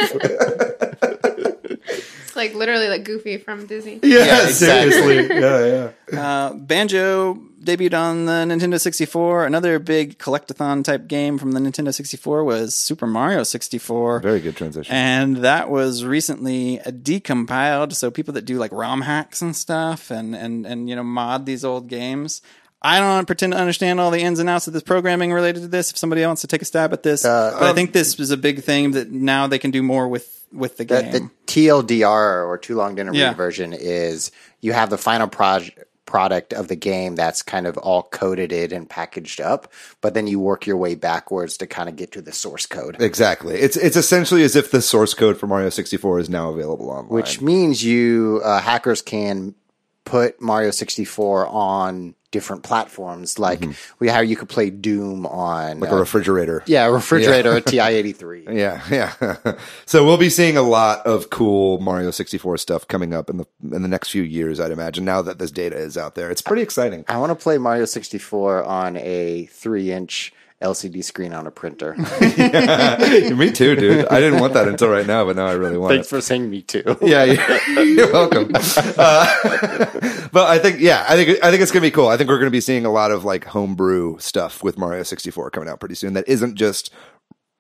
Speaker 4: It's like literally like Goofy from Disney.
Speaker 2: Yeah,
Speaker 1: exactly.
Speaker 2: seriously. Yeah.
Speaker 3: Banjo debuted on the Nintendo 64. Another big collectathon type game from the Nintendo 64 was Super Mario 64.
Speaker 2: Very good transition.
Speaker 3: And that was recently decompiled. So people that do like ROM hacks and stuff and you know, mod these old games. I don't pretend to understand all the ins and outs of this programming related to this. If somebody wants to take a stab at this, but I think this was a big thing that now they can do more with the game.
Speaker 1: The TLDR or Too Long Didn't Read
Speaker 3: Yeah.
Speaker 1: version is you have the final product of the game that's kind of all coded in and packaged up, but then you work your way backwards to kind of get to the source code.
Speaker 2: Exactly. It's essentially as if the source code for Mario 64 is now available online.
Speaker 1: Which means you hackers can put Mario 64 on different platforms, like how you could play Doom on
Speaker 2: like a refrigerator.
Speaker 1: a refrigerator, a TI-83.
Speaker 2: Yeah. So we'll be seeing a lot of cool Mario 64 stuff coming up in the next few years, I'd imagine, now that this data is out there. It's pretty exciting.
Speaker 1: I want to play Mario 64 on a 3-inch LCD screen on a printer.
Speaker 2: Me too, dude. I didn't want that until right now, but now I really want
Speaker 1: Thanks
Speaker 2: it.
Speaker 1: for saying me too.
Speaker 2: Yeah, you're welcome. But I think it's gonna be cool. I think we're gonna be seeing a lot of like homebrew stuff with Mario 64 coming out pretty soon. That isn't just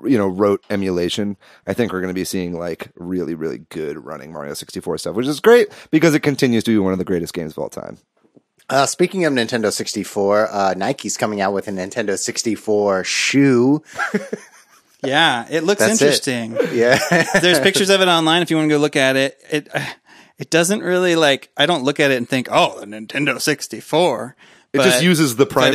Speaker 2: rote emulation. I think we're gonna be seeing like really, really good running Mario 64 stuff, which is great because it continues to be one of the greatest games of all time.
Speaker 1: Speaking of Nintendo 64, Nike's coming out with a Nintendo 64 shoe.
Speaker 3: Yeah, it looks
Speaker 1: That's
Speaker 3: interesting.
Speaker 1: Yeah.
Speaker 3: There's pictures of it online if you want to go look at it. It doesn't really I don't look at it and think, oh, the Nintendo 64.
Speaker 2: It just uses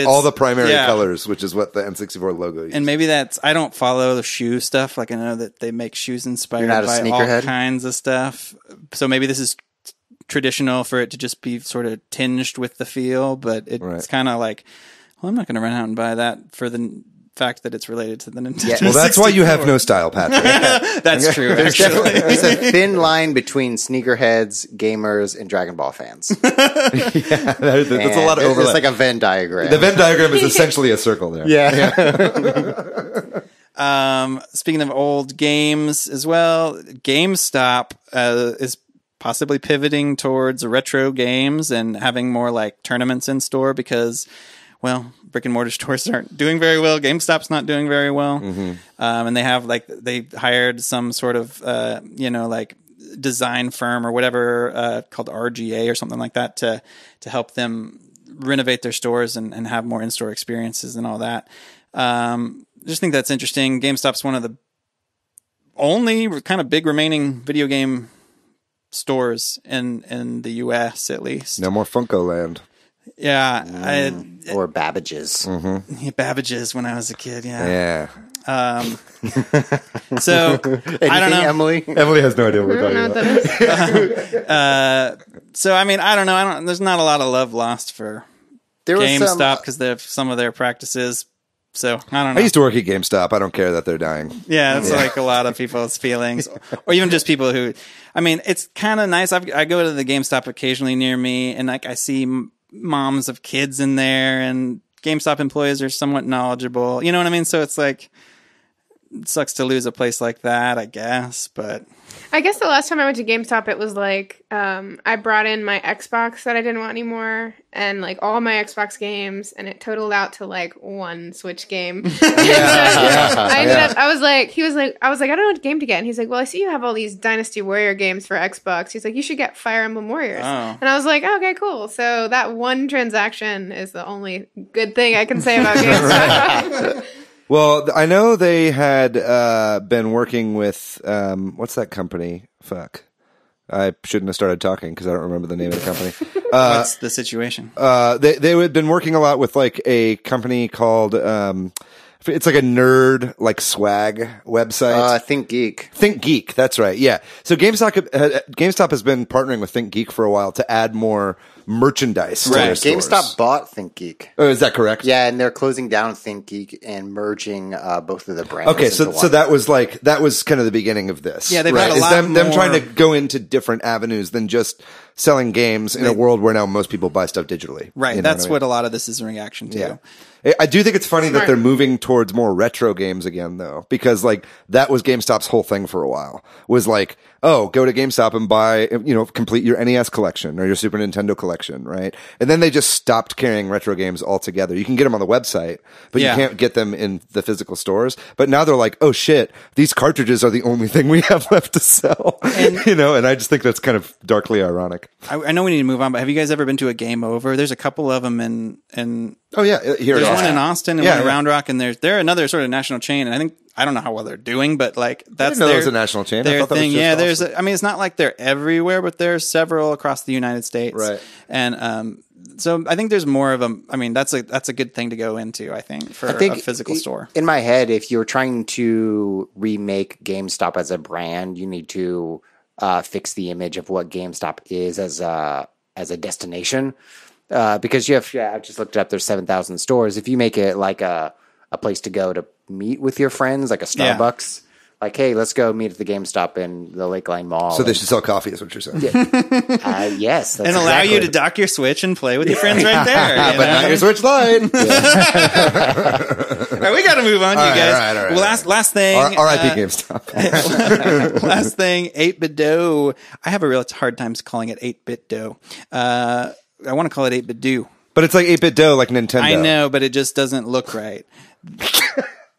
Speaker 2: all the primary
Speaker 3: yeah.
Speaker 2: colors, which is what the N64 logo uses.
Speaker 3: And maybe I don't follow the shoe stuff. Like I know that they make shoes inspired
Speaker 1: You're not a
Speaker 3: by all
Speaker 1: sneakerhead?
Speaker 3: kinds of stuff. So maybe this is traditional for it to just be sort of tinged with the feel, but it's kind of like, well, I'm not going to run out and buy that for the fact that it's related to the Nintendo. Yeah.
Speaker 2: Well, that's why you have no style, Patrick.
Speaker 3: That's true.
Speaker 1: There's
Speaker 3: Actually,
Speaker 1: there's a thin line between sneakerheads, gamers, and Dragon Ball fans.
Speaker 2: That's a lot of overlap.
Speaker 1: It's like a Venn diagram.
Speaker 2: The Venn diagram is essentially a circle there.
Speaker 3: speaking of old games as well, GameStop is possibly pivoting towards retro games and having more like tournaments in store because, well, brick and mortar stores aren't doing very well. GameStop's not doing very well. And they have they hired some sort of, design firm or whatever, called RGA or something like that to help them renovate their stores and have more in-store experiences and all that. Just think that's interesting. GameStop's one of the only kind of big remaining video game stores in the US, at least.
Speaker 2: No more Funko Land.
Speaker 3: Yeah.
Speaker 1: Or Babbage's.
Speaker 3: Yeah, Babbage's when I was a kid. Yeah.
Speaker 1: Yeah.
Speaker 3: So I don't know.
Speaker 1: Emily?
Speaker 2: Emily has no idea what we're
Speaker 4: I don't
Speaker 2: talking
Speaker 4: know
Speaker 2: about.
Speaker 4: what that is.
Speaker 3: So, I mean, I don't know. There's not a lot of love lost for
Speaker 1: There was
Speaker 3: GameStop because of some of their practices. So I don't know.
Speaker 2: I used to work at GameStop. I don't care that they're dying.
Speaker 3: Yeah, it's like a lot of people's feelings, or even just people who. I mean, it's kind of nice. I go to the GameStop occasionally near me, and I see moms of kids in there, and GameStop employees are somewhat knowledgeable. You know what I mean? So it's like, it sucks to lose a place like that, I guess. But
Speaker 4: I guess the last time I went to GameStop, it was like I brought in my Xbox that I didn't want anymore, and like all my Xbox games, and it totaled out to like one Switch game. I ended up. I was like, I don't know what game to get, and he's like, well, I see you have all these Dynasty Warrior games for Xbox. He's like, you should get Fire Emblem Warriors, and I was like, okay, cool. So that one transaction is the only good thing I can say about GameStop.
Speaker 2: Well, I know they had been working with what's that company? Fuck. I shouldn't have started talking because I don't remember the name of the company.
Speaker 3: What's the situation?
Speaker 2: They had been working a lot with like a company called it's like a nerd like swag website.
Speaker 1: Think Geek.
Speaker 2: Think Geek, that's right. Yeah. So GameStop has been partnering with Think Geek for a while to add more merchandise to their stores.
Speaker 1: GameStop bought Think Geek.
Speaker 2: Oh, is that correct?
Speaker 1: Yeah, and they're closing down Think Geek and merging both of the brands.
Speaker 2: Okay, so that was kind of the beginning of this.
Speaker 3: Yeah, they've had a lot
Speaker 2: them trying to go into different avenues than just selling games in a world where now most people buy stuff digitally.
Speaker 3: Right. That's what a lot of this is a reaction to.
Speaker 2: Yeah. I do think it's funny that they're moving towards more retro games again, though, because like that was GameStop's whole thing for a while. Was like, oh, go to GameStop and buy, complete your NES collection or your Super Nintendo collection, right? And then they just stopped carrying retro games altogether. You can get them on the website, but you can't get them in the physical stores. But now they're like, oh shit, these cartridges are the only thing we have left to sell, and I just think that's kind of darkly ironic.
Speaker 3: I know we need to move on, but have you guys ever been to a Game Over? There's a couple of them in
Speaker 2: oh yeah, here
Speaker 3: there's one in Austin and one in Round Rock, and they're another sort of national chain. And I don't know how well they're doing, but like that's
Speaker 2: I didn't know it was a national chain.
Speaker 3: Their
Speaker 2: I thought that
Speaker 3: thing.
Speaker 2: was just
Speaker 3: It's not like they're everywhere, but there's several across the United States,
Speaker 2: right?
Speaker 3: And so I think there's more of them. I mean, that's a good thing to go into. I think for a physical store. In
Speaker 1: my head, if you're trying to remake GameStop as a brand, you need to fix the image of what GameStop is as a destination. Because I just looked it up. There's 7,000 stores. If you make it like a place to go to meet with your friends, like a Starbucks, like, hey, let's go meet at the GameStop in the Lakeline Mall.
Speaker 2: So they should sell coffee, is what you're saying.
Speaker 1: Yes.
Speaker 3: And allow you to dock your Switch and play with your friends right there.
Speaker 2: But not your Switch Lite.
Speaker 3: All right, we got to move on, you guys.
Speaker 2: All right.
Speaker 3: Well, last thing.
Speaker 2: R.I.P. GameStop.
Speaker 3: Last thing, 8-bit dough. I have a real hard time calling it 8-bit dough. I want to call it 8-bit do.
Speaker 2: But it's like 8-bit dough, like Nintendo.
Speaker 3: I know, but it just doesn't look right.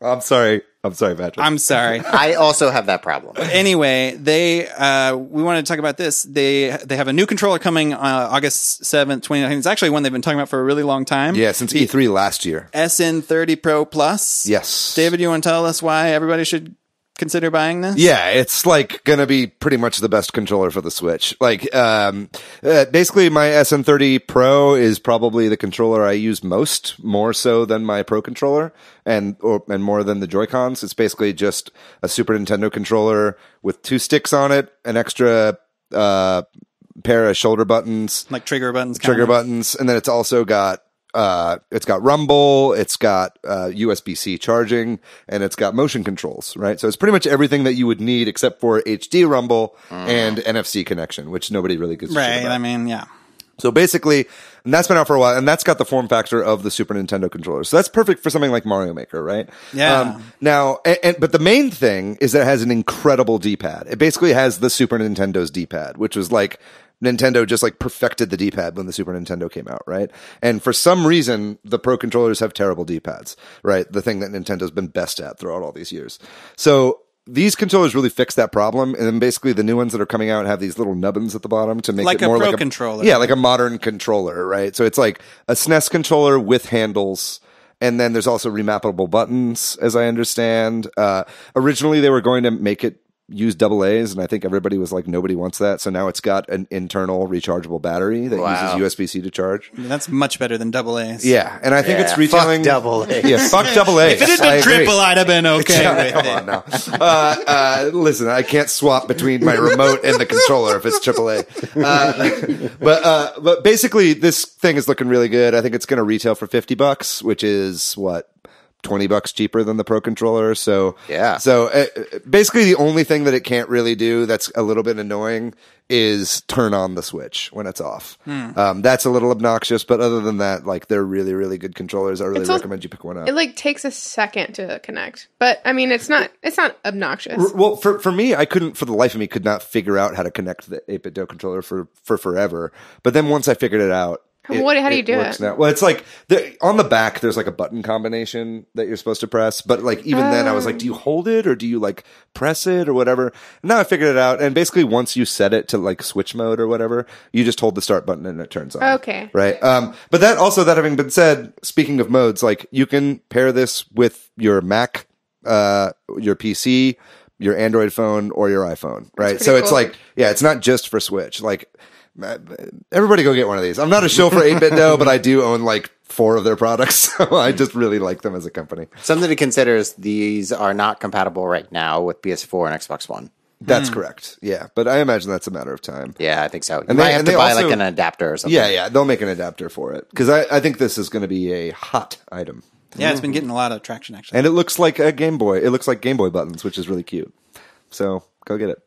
Speaker 2: I'm sorry, Patrick.
Speaker 3: I'm sorry.
Speaker 1: I also have that problem.
Speaker 3: Anyway, we wanted to talk about this. They have a new controller coming August 7th, 2019. It's actually one they've been talking about for a really long time.
Speaker 2: Yeah, since E3 last year.
Speaker 3: SN30 Pro Plus.
Speaker 2: Yes.
Speaker 3: David, you want to tell us why everybody should consider buying this?
Speaker 2: Yeah, it's like gonna be pretty much the best controller for the Switch. Like, basically my SN30 Pro is probably the controller I use more so than my Pro controller and more than the Joy-Cons. It's basically just a Super Nintendo controller with 2 sticks on it, an extra pair of shoulder buttons,
Speaker 3: like trigger buttons,
Speaker 2: and then it's also got Rumble, it's got USB-C charging, and it's got motion controls, right? So it's pretty much everything that you would need except for HD Rumble and NFC connection, which nobody really gives a shit about.
Speaker 3: I mean, yeah.
Speaker 2: So basically, and that's been out for a while, and that's got the form factor of the Super Nintendo controller. So that's perfect for something like Mario Maker, right?
Speaker 3: Yeah.
Speaker 2: But the main thing is that it has an incredible D-pad. It basically has the Super Nintendo's D-pad, which was like Nintendo just like perfected the D-pad when the Super Nintendo came out, right? And for some reason, the Pro controllers have terrible D-pads, right? The thing that Nintendo's been best at throughout all these years. So these controllers really fix that problem, and then basically the new ones that are coming out have these little nubbins at the bottom to make
Speaker 3: like
Speaker 2: it more
Speaker 3: a Pro
Speaker 2: like a
Speaker 3: controller.
Speaker 2: Yeah, like a modern controller, right? So it's like a SNES controller with handles, and then there's also remappable buttons, as I understand. Originally, they were going to make it use AA's, and I think everybody was like, nobody wants that. So now it's got an internal rechargeable battery that uses USB-C to charge.
Speaker 3: I mean, that's much better than AA's.
Speaker 2: Yeah, and I think it's retailing
Speaker 1: fuck AA.
Speaker 2: Yeah, fuck AA.
Speaker 3: If it had been triple, I'd have been okay with
Speaker 2: Come on now. Listen, I can't swap between my remote and the controller if it's AAA. But basically, this thing is looking really good. I think it's going to retail for $50, which is what, $20 cheaper than the Pro controller. So
Speaker 1: yeah.
Speaker 2: So basically, the only thing that it can't really do that's a little bit annoying is turn on the Switch when it's off. That's a little obnoxious, but other than that, like, they're really, really good controllers. I really recommend you pick one up.
Speaker 4: It like takes a second to connect, but I mean, it's not obnoxious.
Speaker 2: Well, for me, I couldn't, for the life of me, could not figure out how to connect the 8-bit Do controller for forever. But then once I figured it out,
Speaker 4: How do you do
Speaker 2: works
Speaker 4: it?
Speaker 2: now. Well, it's like on the back, there's like a button combination that you're supposed to press. But like even then, I was like, do you hold it or do you like press it or whatever? And now I figured it out. And basically, once you set it to like switch mode or whatever, you just hold the start button and it turns on.
Speaker 4: Okay.
Speaker 2: Right. But that having been said, speaking of modes, like you can pair this with your Mac, your PC, your Android phone, or your iPhone. Right. So it's
Speaker 4: cool.
Speaker 2: like, yeah, it's not just for Switch. Like, everybody go get one of these. I'm not a shill for 8-Bit Dough, but I do own like 4 of their products. So I just really like them as a company.
Speaker 1: Something to consider is these are not compatible right now with PS4 and Xbox One.
Speaker 2: That's correct. Yeah. But I imagine that's a matter of time.
Speaker 1: Yeah, I think so. You
Speaker 2: And
Speaker 1: might
Speaker 2: they-
Speaker 1: have
Speaker 2: and
Speaker 1: to
Speaker 2: they
Speaker 1: buy
Speaker 2: also-
Speaker 1: like an adapter or something.
Speaker 2: Yeah. They'll make an adapter for it. Because I think this is going to be a hot item.
Speaker 3: Yeah, it's been getting a lot of traction actually.
Speaker 2: And it looks like a Game Boy. It looks like Game Boy buttons, which is really cute. So go get it.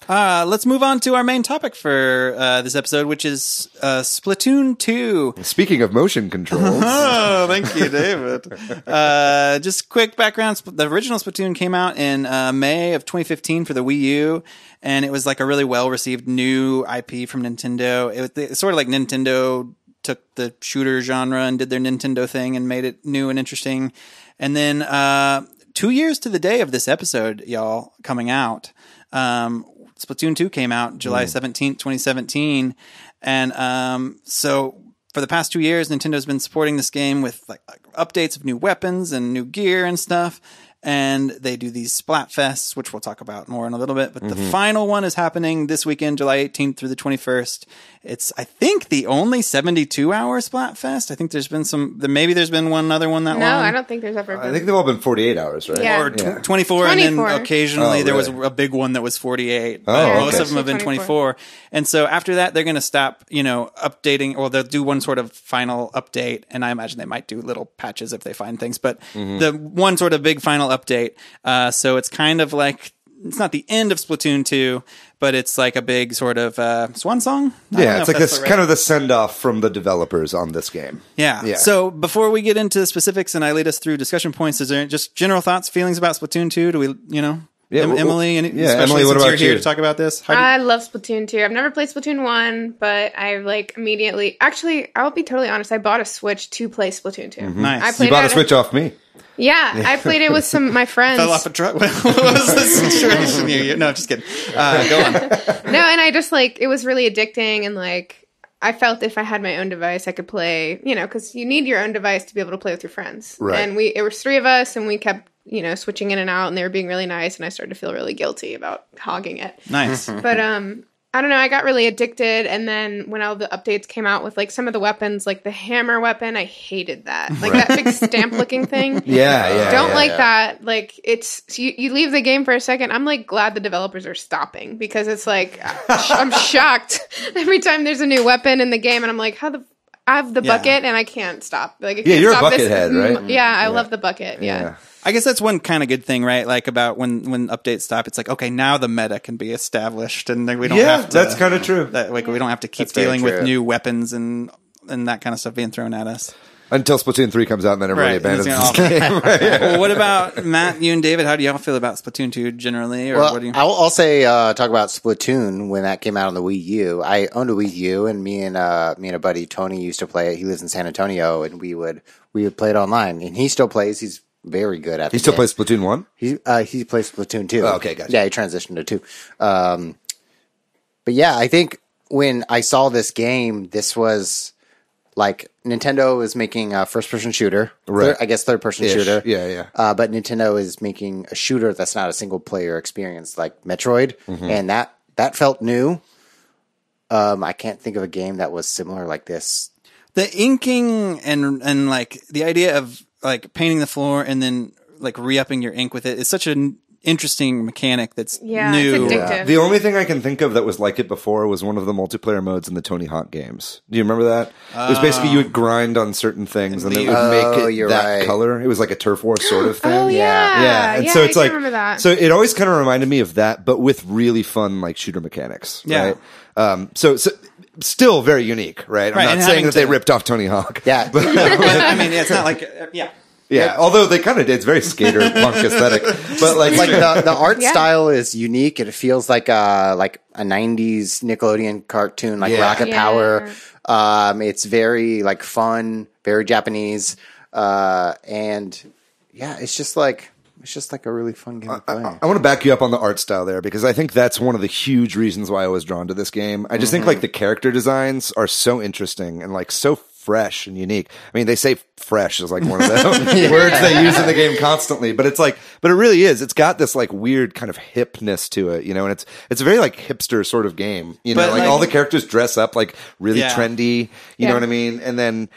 Speaker 3: Let's move on to our main topic for this episode, which is Splatoon 2.
Speaker 2: Speaking of motion controls.
Speaker 3: Oh, thank you, David. Just quick background. The original Splatoon came out in May of 2015 for the Wii U, and it was like a really well-received new IP from Nintendo. It's sort of like Nintendo took the shooter genre and did their Nintendo thing and made it new and interesting. And then 2 years to the day of this episode, y'all, coming out, Splatoon 2 came out July 17th, 2017. And so for the past 2 years, Nintendo's been supporting this game with like updates of new weapons and new gear and stuff. And they do these Splatfests, which we'll talk about more in a little bit. But the final one is happening this weekend, July 18th through the 21st. It's, I think, the only 72-hour Splatfest. I think there's been maybe there's been one other one that
Speaker 4: No,
Speaker 3: long.
Speaker 4: I don't think there's ever been.
Speaker 2: I think they've all been 48 hours, right?
Speaker 4: Yeah.
Speaker 3: Or 24, and
Speaker 4: 24.
Speaker 3: then occasionally there was
Speaker 2: really?
Speaker 3: a big one that was 48.
Speaker 2: Oh,
Speaker 3: But
Speaker 2: okay.
Speaker 3: most of them have been 24. And so after that, they're going to stop, updating, or they'll do one sort of final update. And I imagine they might do little patches if they find things. But the one sort of big final update. So it's kind of like, it's not the end of Splatoon 2, but it's like a big sort of swan song. I don't know
Speaker 2: Yeah,
Speaker 3: if
Speaker 2: it's like
Speaker 3: that's
Speaker 2: this
Speaker 3: the right-
Speaker 2: kind of the send-off from the developers on this game.
Speaker 3: Yeah.
Speaker 2: Yeah.
Speaker 3: So before we get into specifics and I lead us through discussion points, is there just general thoughts, feelings about Splatoon 2? Do we,
Speaker 2: Yeah, well,
Speaker 3: Emily, especially
Speaker 2: Emily, what
Speaker 3: since
Speaker 2: about
Speaker 3: you're here
Speaker 2: you?
Speaker 3: to talk about this? How do
Speaker 4: I love Splatoon 2. I've never played Splatoon 1, but I like immediately. Actually, I'll be totally honest. I bought a Switch to play Splatoon 2.
Speaker 3: Nice.
Speaker 4: I
Speaker 3: You
Speaker 4: played
Speaker 2: You bought a
Speaker 4: it-
Speaker 2: Switch off me.
Speaker 4: Yeah, I played it with some of my friends.
Speaker 3: fell off a truck? What was the situation here? No, just kidding. Go on.
Speaker 4: No, and I just it was really addicting, and I felt if I had my own device, I could play, because you need your own device to be able to play with your friends.
Speaker 2: Right.
Speaker 4: And it was 3 of us, and we kept, switching in and out, and they were being really nice, and I started to feel really guilty about hogging it.
Speaker 3: Nice.
Speaker 4: But I don't know, I got really addicted, and then when all the updates came out with some of the weapons, like the hammer weapon, I hated that. That big stamp looking thing.
Speaker 2: Yeah.
Speaker 4: Don't that. It's you leave the game for a second. I'm glad the developers are stopping, because it's I'm shocked every time there's a new weapon in the game, and I'm like, I have the bucket and I can't stop. I can't
Speaker 2: you're a
Speaker 4: stop
Speaker 2: bucket head, right?
Speaker 4: Yeah, I love the bucket. Yeah.
Speaker 3: I guess that's one kind of good thing, right? About when updates stop, it's okay, now the meta can be established, and then we don't have to.
Speaker 2: That's kind of true.
Speaker 3: We don't have to keep
Speaker 1: That's very
Speaker 3: dealing with
Speaker 1: true.
Speaker 3: new weapons and that kind of stuff being thrown at us.
Speaker 2: Until Splatoon 3 comes out, and then everybody
Speaker 3: Right, and
Speaker 2: abandons
Speaker 3: it's
Speaker 2: this
Speaker 3: gonna
Speaker 2: game.
Speaker 3: Well, what about Matt, you and David? How do y'all feel about Splatoon 2 generally? Or
Speaker 1: Well,
Speaker 3: what do you?
Speaker 1: I'll say talk about Splatoon when that came out on the Wii U. I owned a Wii U, and me and a buddy Tony used to play it. He lives in San Antonio, and we would play it online. And he still plays. He's very good at.
Speaker 2: He still plays Splatoon 1?
Speaker 1: He plays Splatoon 2.
Speaker 2: Oh, okay, gotcha.
Speaker 1: Yeah, he transitioned to 2. But yeah, I think when I saw this game, this was Nintendo is making a first-person shooter.
Speaker 2: Right.
Speaker 1: I guess third-person
Speaker 2: Ish.
Speaker 1: shooter.
Speaker 2: Yeah.
Speaker 1: But Nintendo is making a shooter that's not a single-player experience like Metroid, and that felt new. I can't think of a game that was similar like this.
Speaker 3: The inking and the idea of painting the floor and then re-upping your ink with it is such an interesting mechanic that's new.
Speaker 4: It's addictive.
Speaker 2: The only thing I can think of that was like it before was one of the multiplayer modes in the Tony Hawk games. Do you remember that? It was basically you would grind on certain things and then it would make it
Speaker 1: you're
Speaker 2: that
Speaker 1: right.
Speaker 2: color. It was like a turf war sort of thing.
Speaker 4: Oh yeah.
Speaker 2: Yeah, and
Speaker 4: Yeah,
Speaker 2: so it's
Speaker 4: I remember that.
Speaker 2: so it always kind of reminded me of that, but with really fun shooter mechanics.
Speaker 3: Yeah.
Speaker 2: Right? So still very unique, right?
Speaker 3: Right,
Speaker 2: I'm
Speaker 3: and
Speaker 2: not saying
Speaker 3: having
Speaker 2: that they
Speaker 3: to-
Speaker 2: ripped off Tony Hawk.
Speaker 1: Yeah.
Speaker 3: But, I mean, it's not
Speaker 2: Yeah, although they kind of did. It's very skater punk aesthetic, but like
Speaker 1: the art
Speaker 4: Yeah.
Speaker 1: style is unique. It feels like a '90s Nickelodeon cartoon, like Rocket
Speaker 4: Yeah.
Speaker 1: Power. It's very like fun, very Japanese, and yeah, it's just like a really fun game to play.
Speaker 2: I want to back you up on the art style there because I think that's one of the huge reasons why I was drawn to this game. I just think like the character designs are so interesting and like so fresh and unique. I mean, they say fresh is like one of the words they use in the game constantly, but it's like, but it really is. It's got this like weird kind of hipness to it, you know, and it's a very like hipster sort of game, you know,
Speaker 3: But,
Speaker 2: like
Speaker 3: like-
Speaker 2: all the characters dress up like really
Speaker 3: Yeah.
Speaker 2: trendy, you know
Speaker 4: Yeah.
Speaker 2: what I mean? And then,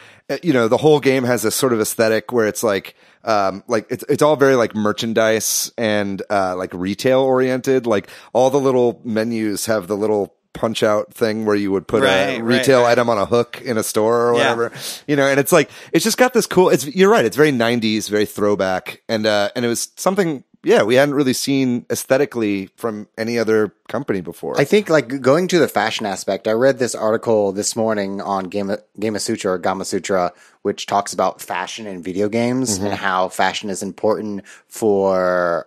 Speaker 2: you know, the whole game has this sort of aesthetic where it's like it's all very like merchandise and like retail oriented. Like all the little menus have the little punch out thing where you would put a retail item on a hook in a store or whatever, you know, and it's like, it's just got this cool, you're right. It's very 90s, very throwback. And it was something, we hadn't really seen aesthetically from any other company before.
Speaker 1: I think like going to the fashion aspect, I read this article this morning on Game Sutra or Gama Sutra, which talks about fashion in video games and how fashion is important for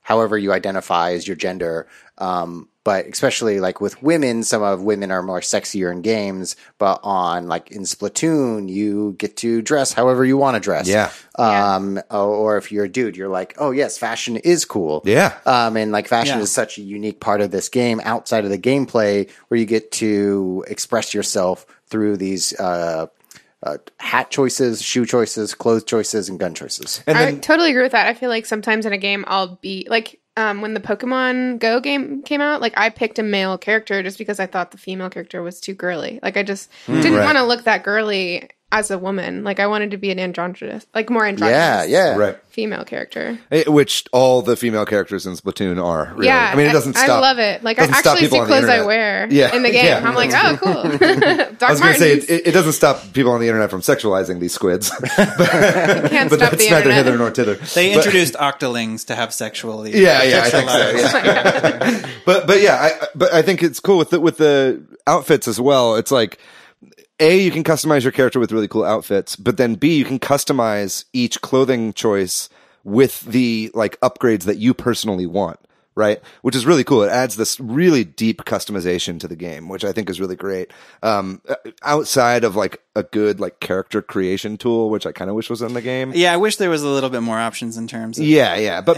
Speaker 1: however you identify as your gender. But especially like with women, some of women are more sexier in games, but on like in Splatoon, you get to dress however you want to dress.
Speaker 2: Yeah.
Speaker 1: Or if you're a dude, you're like, oh yes, fashion is cool.
Speaker 2: Yeah.
Speaker 1: And like fashion is such a unique part of this game outside of the gameplay where you get to express yourself through these, hat choices, shoe choices, clothes choices, and gun choices.
Speaker 2: And
Speaker 4: I
Speaker 2: then,
Speaker 4: totally agree with that. I feel like sometimes in a game I'll be like when the Pokemon Go game came out, like I picked a male character just because I thought the female character was too girly. Like I just didn't
Speaker 2: Right.
Speaker 4: want to look that girly as a woman. Like I wanted to be an androgynous, like more androgynous
Speaker 2: right.
Speaker 4: female character.
Speaker 2: Which all the female characters in Splatoon are. Really.
Speaker 4: Yeah,
Speaker 2: I mean, it doesn't stop.
Speaker 4: I love it. Like I
Speaker 2: doesn't stop
Speaker 4: actually see
Speaker 2: people on the
Speaker 4: clothes I
Speaker 2: internet.
Speaker 4: wear
Speaker 2: Yeah,
Speaker 4: in the game.
Speaker 2: yeah.
Speaker 4: I'm like, oh, cool.
Speaker 2: I
Speaker 4: Doc
Speaker 2: was going to say,
Speaker 4: Martens.
Speaker 2: it doesn't stop people on the internet from sexualizing these squids.
Speaker 4: Can't
Speaker 2: But
Speaker 4: stop
Speaker 2: that's
Speaker 4: the
Speaker 2: neither
Speaker 4: internet.
Speaker 2: hither nor thither.
Speaker 3: They
Speaker 2: But-
Speaker 3: introduced octolings to have sexually.
Speaker 2: Yeah, I think so. Yeah. but yeah, I think it's cool with the outfits as well. It's like, A, you can customize your character with really cool outfits, but then B, you can customize each clothing choice with the like upgrades that you personally want. Right. Which is really cool. It adds this really deep customization to the game, which I think is really great. Outside of like a good like character creation tool, which I kind of wish was in the game.
Speaker 3: Yeah, I wish there was a little bit more options in terms of
Speaker 2: Yeah. But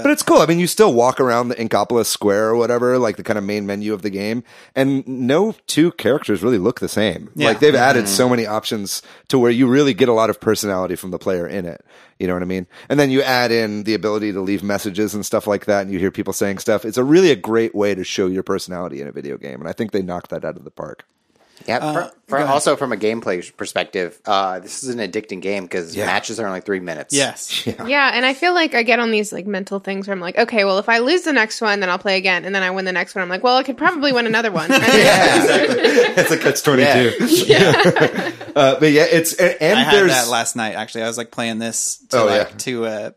Speaker 2: it's cool. I mean, you still walk around the Inkopolis Square or whatever, like the kind of main menu of the game, and no two characters really look the same.
Speaker 3: Yeah.
Speaker 2: Like they've added so many options to where you really get a lot of personality from the player in it. You know what I mean? And then you add in the ability to leave messages and stuff like that, and you hear people saying stuff. It's a great way to show your personality in a video game, and I think they knocked that out of the park.
Speaker 1: Yeah. Also from a gameplay perspective, this is an addicting game because matches are only 3 minutes.
Speaker 3: Yes.
Speaker 4: Yeah, and I feel like I get on these like mental things where I'm like, okay, well, if I lose the next one, then I'll play again, and then I win the next one. I'm like, well, I could probably win another one. And
Speaker 2: It's a catch-22. But yeah,
Speaker 3: I had that last night. Actually, I was like playing this to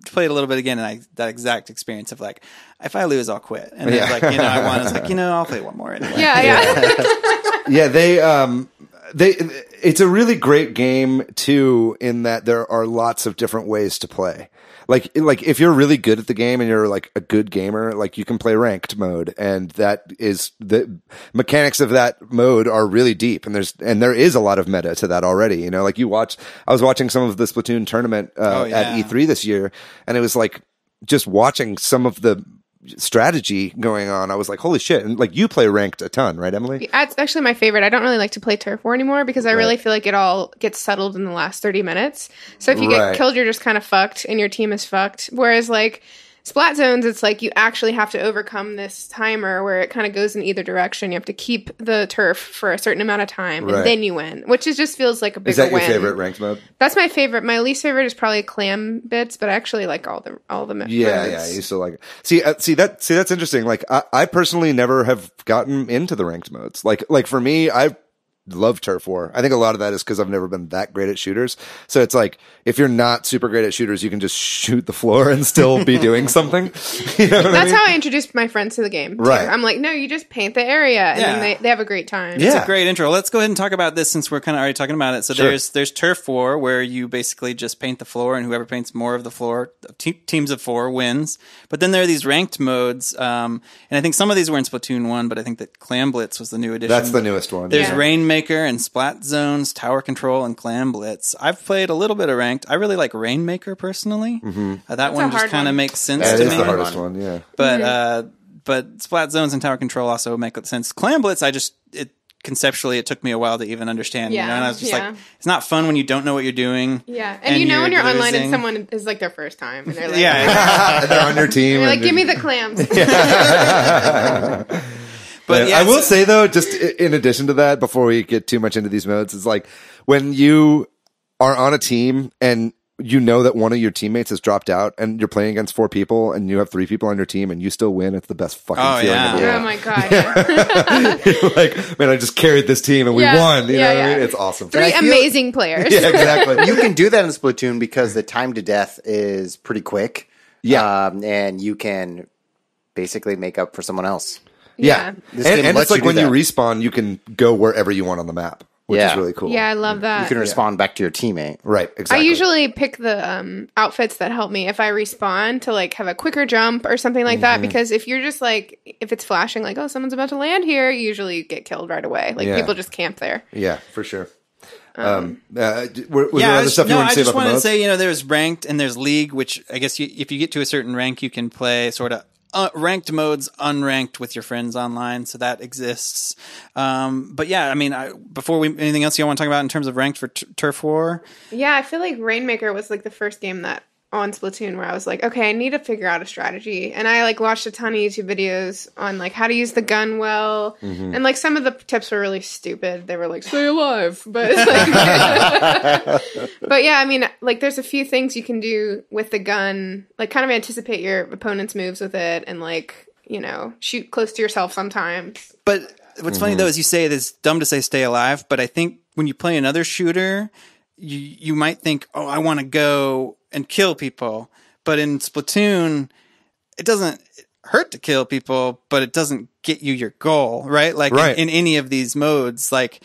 Speaker 3: play it a little bit again, and that exact experience of like, if I lose, I'll quit. And then like, I won. It's like, I'll play one more anyway.
Speaker 2: Yeah, it's a really great game too, in that there are lots of different ways to play. Like if you're really good at the game and you're like a good gamer, like you can play ranked mode, and that is the mechanics of that mode are really deep, and there is a lot of meta to that already. Like I was watching some of the Splatoon tournament at E3 this year, and it was like just watching some of the strategy going on. I was like, holy shit. And like, you play ranked a ton, right, Emily?
Speaker 4: That's actually my favorite. I don't really like to play turf war anymore because I really feel like it all gets settled in the last 30 minutes. So if you get killed, you're just kind of fucked and your team is fucked. Whereas like Splat Zones, it's like you actually have to overcome this timer where it kind of goes in either direction. You have to keep the turf for a certain amount of time and then you win, which just feels like a bigger win.
Speaker 2: Is that your favorite ranked mode?
Speaker 4: That's my favorite. My least favorite is probably clam bits, but I actually like all the modes.
Speaker 2: Yeah, I used to like it. See, that's interesting. Like I personally never have gotten into the ranked modes. Like for me, love Turf War. I think a lot of that is because I've never been that great at shooters. So it's like, if you're not super great at shooters, you can just shoot the floor and still be doing something. You know what I mean?
Speaker 4: How I introduced my friends to the game. Too.
Speaker 2: Right.
Speaker 4: I'm like, no, you just paint the area, and then they have a great time.
Speaker 3: It's a great intro. Let's go ahead and talk about this since we're kind of already talking about it. So there's Turf War, where you basically just paint the floor, and whoever paints more of the floor, teams of 4 wins. But then there are these ranked modes, and I think some of these were in Splatoon 1, but I think that Clam Blitz was the new edition.
Speaker 2: That's the newest one.
Speaker 3: There's Rainmaker and Splat Zones, Tower Control, and Clam Blitz. I've played a little bit of ranked. I really like Rainmaker personally. That one just kind of makes sense to me.
Speaker 2: That is the hardest one, yeah.
Speaker 3: But Splat Zones and Tower Control also make sense. Clam Blitz, conceptually, it took me a while to even understand. You know? And I was just like, it's not fun when you don't know what you're doing.
Speaker 4: Yeah, and you know when you're online and someone is like their first time, and they're like,
Speaker 2: they're on your team.
Speaker 4: They're like, give me the clams.
Speaker 2: But I will say though, just in addition to that, before we get too much into these modes, it's like when you are on a team and you know that one of your teammates has dropped out and you're playing against 4 people and you have 3 people on your team and you still win, it's the best fucking feeling in the world.
Speaker 4: Oh my God.
Speaker 2: You're like, man, I just carried this team and we won. You know what I mean? It's awesome.
Speaker 4: 3 amazing players.
Speaker 2: Yeah, exactly.
Speaker 1: You can do that in Splatoon because the time to death is pretty quick.
Speaker 2: Yeah.
Speaker 1: And you can basically make up for someone else.
Speaker 2: Yeah. And it's like when you respawn, you can go wherever you want on the map, which is really cool.
Speaker 4: Yeah, I love that.
Speaker 1: You can respawn back to your teammate.
Speaker 2: Right, exactly.
Speaker 4: I usually pick the outfits that help me if I respawn to like have a quicker jump or something like that, because if you're just like, if it's flashing like, oh, someone's about to land here, you usually get killed right away. Like people just camp there.
Speaker 2: Yeah, for sure. Was there other stuff you wanted to say about the modes?
Speaker 3: I just wanted to say, there's ranked and there's league, which I guess if you get to a certain rank, you can play sort of ranked modes unranked with your friends online, so that exists. But yeah, I mean, before anything else you want to talk about in terms of ranked for Turf War?
Speaker 4: Yeah, I feel like Rainmaker was like the first game that on Splatoon where I was like, okay, I need to figure out a strategy, and I like watched a ton of YouTube videos on like how to use the gun well, and like some of the tips were really stupid. They were like, stay alive, but like, but yeah, I mean, like there's a few things you can do with the gun, like kind of anticipate your opponent's moves with it, and like shoot close to yourself sometimes.
Speaker 3: But what's funny though is you say it is dumb to say stay alive, but I think when you play another shooter, you might think, oh, I want to go and kill people. But in Splatoon, it doesn't hurt to kill people, but it doesn't get you your goal, right? Like in any of these modes, like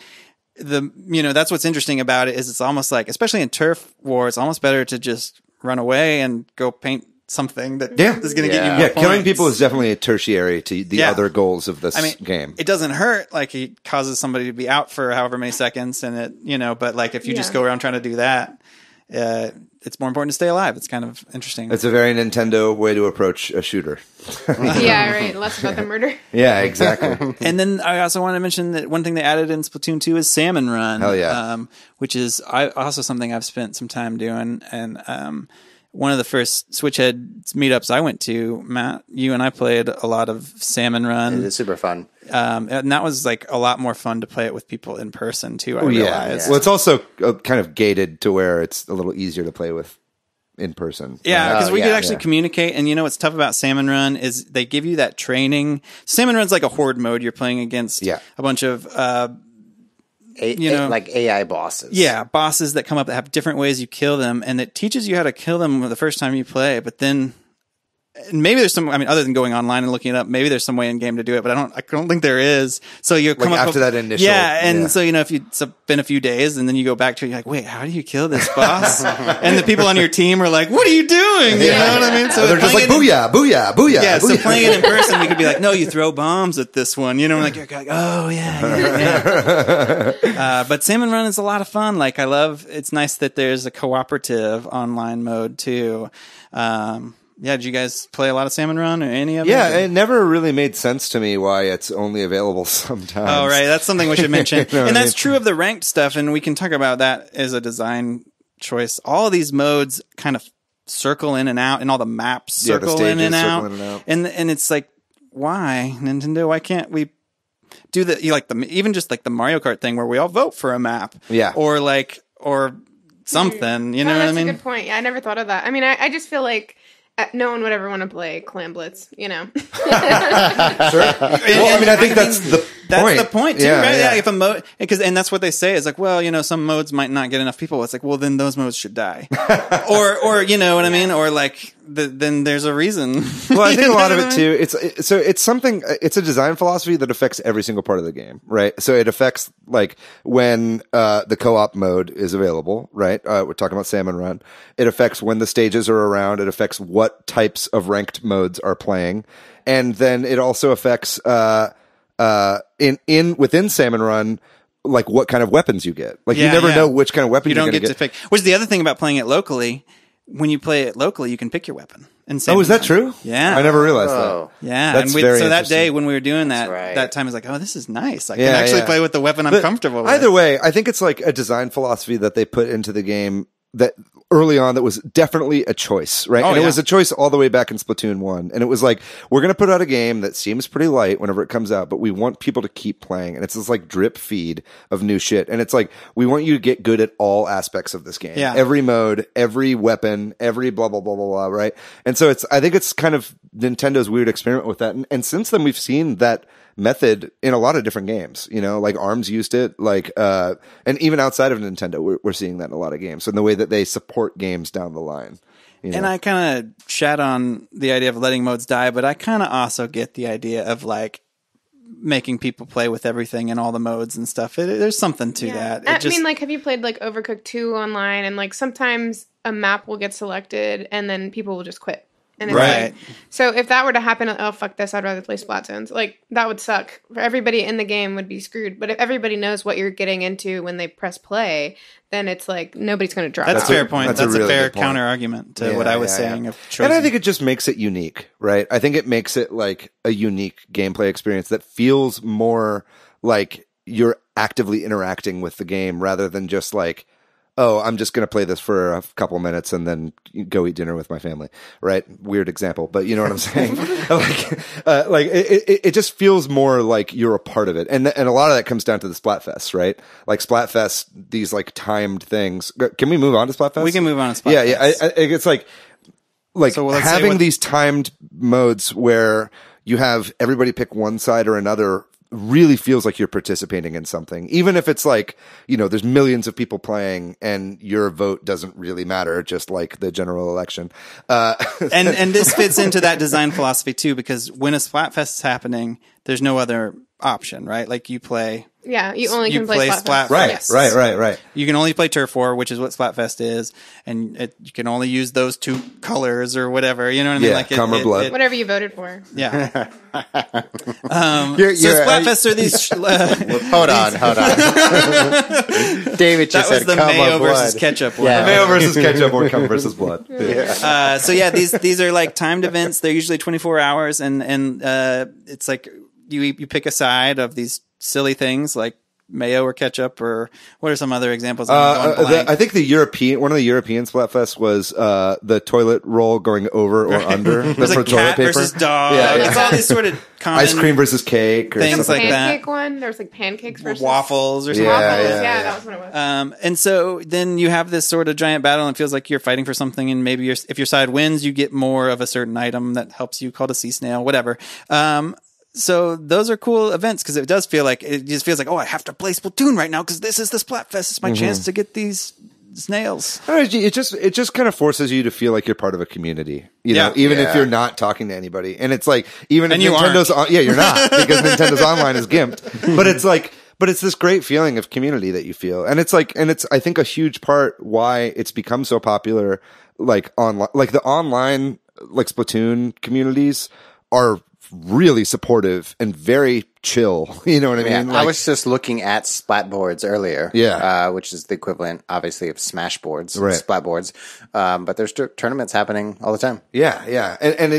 Speaker 3: that's what's interesting about it is it's almost like, especially in Turf War, it's almost better to just run away and go paint something that is going to get you more points.
Speaker 2: Killing people is definitely a tertiary to the other goals of this game.
Speaker 3: It doesn't hurt, like it causes somebody to be out for however many seconds, and it, but like if you just go around trying to do that, it's more important to stay alive. It's kind of interesting.
Speaker 2: It's a very Nintendo way to approach a shooter.
Speaker 4: Yeah, right. Less about the murder.
Speaker 2: Yeah, exactly.
Speaker 3: And then I also want to mention that one thing they added in Splatoon 2 is Salmon Run.
Speaker 2: Hell yeah.
Speaker 3: Which is also something I've spent some time doing. And one of the first Switch Headz meetups I went to, Matt, you and I played a lot of Salmon Run.
Speaker 1: It is super fun.
Speaker 3: And that was like a lot more fun to play it with people in person too, I realized.
Speaker 2: Well, it's also kind of gated to where it's a little easier to play with in person.
Speaker 3: Yeah, because we could actually communicate. And what's tough about Salmon Run is they give you that training. Salmon Run's like a horde mode. You're playing against a bunch of
Speaker 1: like AI bosses.
Speaker 3: Yeah, bosses that come up that have different ways you kill them, and it teaches you how to kill them the first time you play. But then maybe there's some. I mean, other than going online and looking it up, maybe there's some way in game to do it. But I don't think there is. So you come
Speaker 2: up after that initial.
Speaker 3: So if it's been a few days and then you go back to it, you're like, wait, how do you kill this boss? And the people on your team are like, what are you doing? You know what I mean? So
Speaker 2: they're just like, booyah, booyah, booyah.
Speaker 3: Yeah.
Speaker 2: Booyah.
Speaker 3: So playing it in person, we could be like, no, you throw bombs at this one. You're like, oh yeah. But Salmon Run is a lot of fun. Like it's nice that there's a cooperative online mode too. Did you guys play a lot of Salmon Run or any of it?
Speaker 2: Yeah, it never really made sense to me why it's only available sometimes.
Speaker 3: Oh, right. That's something we should mention. And that's true of the ranked stuff, and we can talk about that as a design choice. All of these modes kind of circle in and out, and all the maps circle in and out. And it's like, why, Nintendo? Why can't we do even just like the Mario Kart thing where we all vote for a map?
Speaker 2: Yeah.
Speaker 3: Or something, you know what I mean?
Speaker 4: That's a good point. Yeah, I never thought of that. I mean, I just feel like no one would ever want to play Clam Blitz,
Speaker 2: Sure. Well, I mean, I think that's
Speaker 3: That's the point too, right?
Speaker 2: Yeah.
Speaker 3: If a mode, and that's what they say is like, well, some modes might not get enough people. It's like, well, then those modes should die, or you know what I mean, or like then there's a reason.
Speaker 2: Well, I think a lot of it too. It's a design philosophy that affects every single part of the game, right? So it affects like when the co-op mode is available, right? We're talking about Salmon Run. It affects when the stages are around. It affects what types of ranked modes are playing, and then it also affects within Salmon Run, like what kind of weapons you get. Like you never know which kind of weapon
Speaker 3: you
Speaker 2: you're
Speaker 3: don't
Speaker 2: going
Speaker 3: get to pick. Which is the other thing about playing it locally. When you play it locally, you can pick your weapon.
Speaker 2: Oh, is that true?
Speaker 3: Yeah,
Speaker 2: I never realized that.
Speaker 3: Yeah,
Speaker 2: That's
Speaker 3: and
Speaker 2: very
Speaker 3: so that
Speaker 2: interesting.
Speaker 3: day when we were doing that,
Speaker 1: right.
Speaker 3: that time is like, oh, this is nice. I can actually play with the weapon I'm comfortable with.
Speaker 2: Either way, I think it's like a design philosophy that they put into the game that early on that was definitely a choice, right? It was a choice all the way back in Splatoon 1. And it was like, we're going to put out a game that seems pretty light whenever it comes out, but we want people to keep playing. And it's this like drip feed of new shit. And it's like, we want you to get good at all aspects of this game.
Speaker 3: Yeah.
Speaker 2: Every mode, every weapon, every blah, blah, blah, blah, blah, right? And so I think it's kind of Nintendo's weird experiment with that. And since then we've seen that method in a lot of different games, like ARMS used it, and even outside of Nintendo, we're seeing that in a lot of games. So in the way that they support games down the line.
Speaker 3: And I kind of chat on the idea of letting modes die, but I kind of also get the idea of like making people play with everything and all the modes and stuff. There's something to that.
Speaker 4: I mean, like, have you played like Overcooked 2 online? And like sometimes a map will get selected and then people will just quit. And it's like, so if that were to happen, oh, fuck this, I'd rather play Splatoons. Like, that would suck. For everybody in the game would be screwed. But if everybody knows what you're getting into when they press play, then it's like, nobody's going to drop
Speaker 3: That's
Speaker 4: out.
Speaker 3: a fair point. That's
Speaker 2: really
Speaker 3: a fair
Speaker 2: good point.
Speaker 3: counter argument to what I was saying. Of
Speaker 2: and I think it just makes it unique, right? I think it makes it like a unique gameplay experience that feels more like you're actively interacting with the game rather than just like, oh, I'm just going to play this for a couple minutes and then go eat dinner with my family, right? Weird example, but you know what I'm saying? It just feels more like you're a part of it. And a lot of that comes down to the Splatfest, right? Like Splatfest, these like timed things. Can we move on to Splatfest?
Speaker 3: We can move on to Splatfest.
Speaker 2: Yeah. It's like so having these timed modes where you have everybody pick one side or another really feels like you're participating in something, even if it's like, there's millions of people playing and your vote doesn't really matter, just like the general election.
Speaker 3: And this fits into that design philosophy too, because when a Splatfest is happening, there's no other option, right? Like you play.
Speaker 4: Yeah, you only can play Splatfest.
Speaker 2: Right,
Speaker 4: yes.
Speaker 2: right.
Speaker 3: You can only play Turf War, which is what Splatfest is, and you can only use those two colors or whatever. You know what I mean?
Speaker 2: Yeah,
Speaker 3: like
Speaker 2: cum or blood.
Speaker 4: Whatever you voted for.
Speaker 3: Yeah. Splatfest are these.
Speaker 1: Hold on. David just
Speaker 3: That was
Speaker 1: said
Speaker 3: the
Speaker 1: cum
Speaker 3: mayo
Speaker 1: or blood.
Speaker 3: versus ketchup one.
Speaker 1: Yeah.
Speaker 2: Mayo versus ketchup or cum versus blood.
Speaker 3: These are like timed events. They're usually 24 hours, and it's like you pick a side of these silly things like mayo or ketchup, or what are some other examples?
Speaker 2: I think one of the European Splatfests was the toilet roll going over or under.
Speaker 3: There's
Speaker 2: for
Speaker 3: like
Speaker 2: toilet
Speaker 3: cat
Speaker 2: paper.
Speaker 3: versus dog.
Speaker 2: Yeah.
Speaker 3: It's all these sort of common
Speaker 2: Ice cream versus cake. Or
Speaker 3: things
Speaker 2: something.
Speaker 3: like that.
Speaker 4: Pancake one. There was like pancakes versus
Speaker 3: waffles or something.
Speaker 4: waffles.
Speaker 2: Yeah.
Speaker 4: That was what it was.
Speaker 3: And so then you have this sort of giant battle, and it feels like you're fighting for something. And maybe if your side wins, you get more of a certain item that helps you, called a sea snail, whatever. So those are cool events because it just feels like, oh, I have to play Splatoon right now because this is the Splatfest. It's my chance to get these snails.
Speaker 2: It just kind of forces you to feel like you're part of a community, even if you're not talking to anybody. And it's like, even if Nintendo's you're not, because Nintendo's online is gimped. But it's this great feeling of community that you feel. And it's I think a huge part why it's become so popular, like online, like the online, like Splatoon communities are really supportive and very chill. You know what I mean?
Speaker 1: I was just looking at splat boards earlier.
Speaker 2: Yeah.
Speaker 1: Which is the equivalent, obviously, of smash boards,
Speaker 2: right.
Speaker 1: splat boards. But there's tournaments happening all the time.
Speaker 2: Yeah. And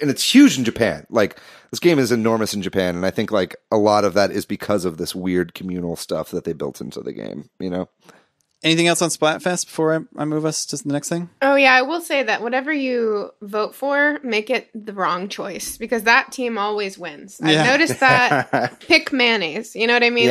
Speaker 2: it's huge in Japan. Like, this game is enormous in Japan. And I think like a lot of that is because of this weird communal stuff that they built into the game,
Speaker 3: Anything else on Splatfest before I move us to the next thing?
Speaker 4: Oh, yeah. I will say that whatever you vote for, make it the wrong choice because that team always wins.
Speaker 3: Yeah.
Speaker 4: I've noticed that. Pick mayonnaise. You know what I mean?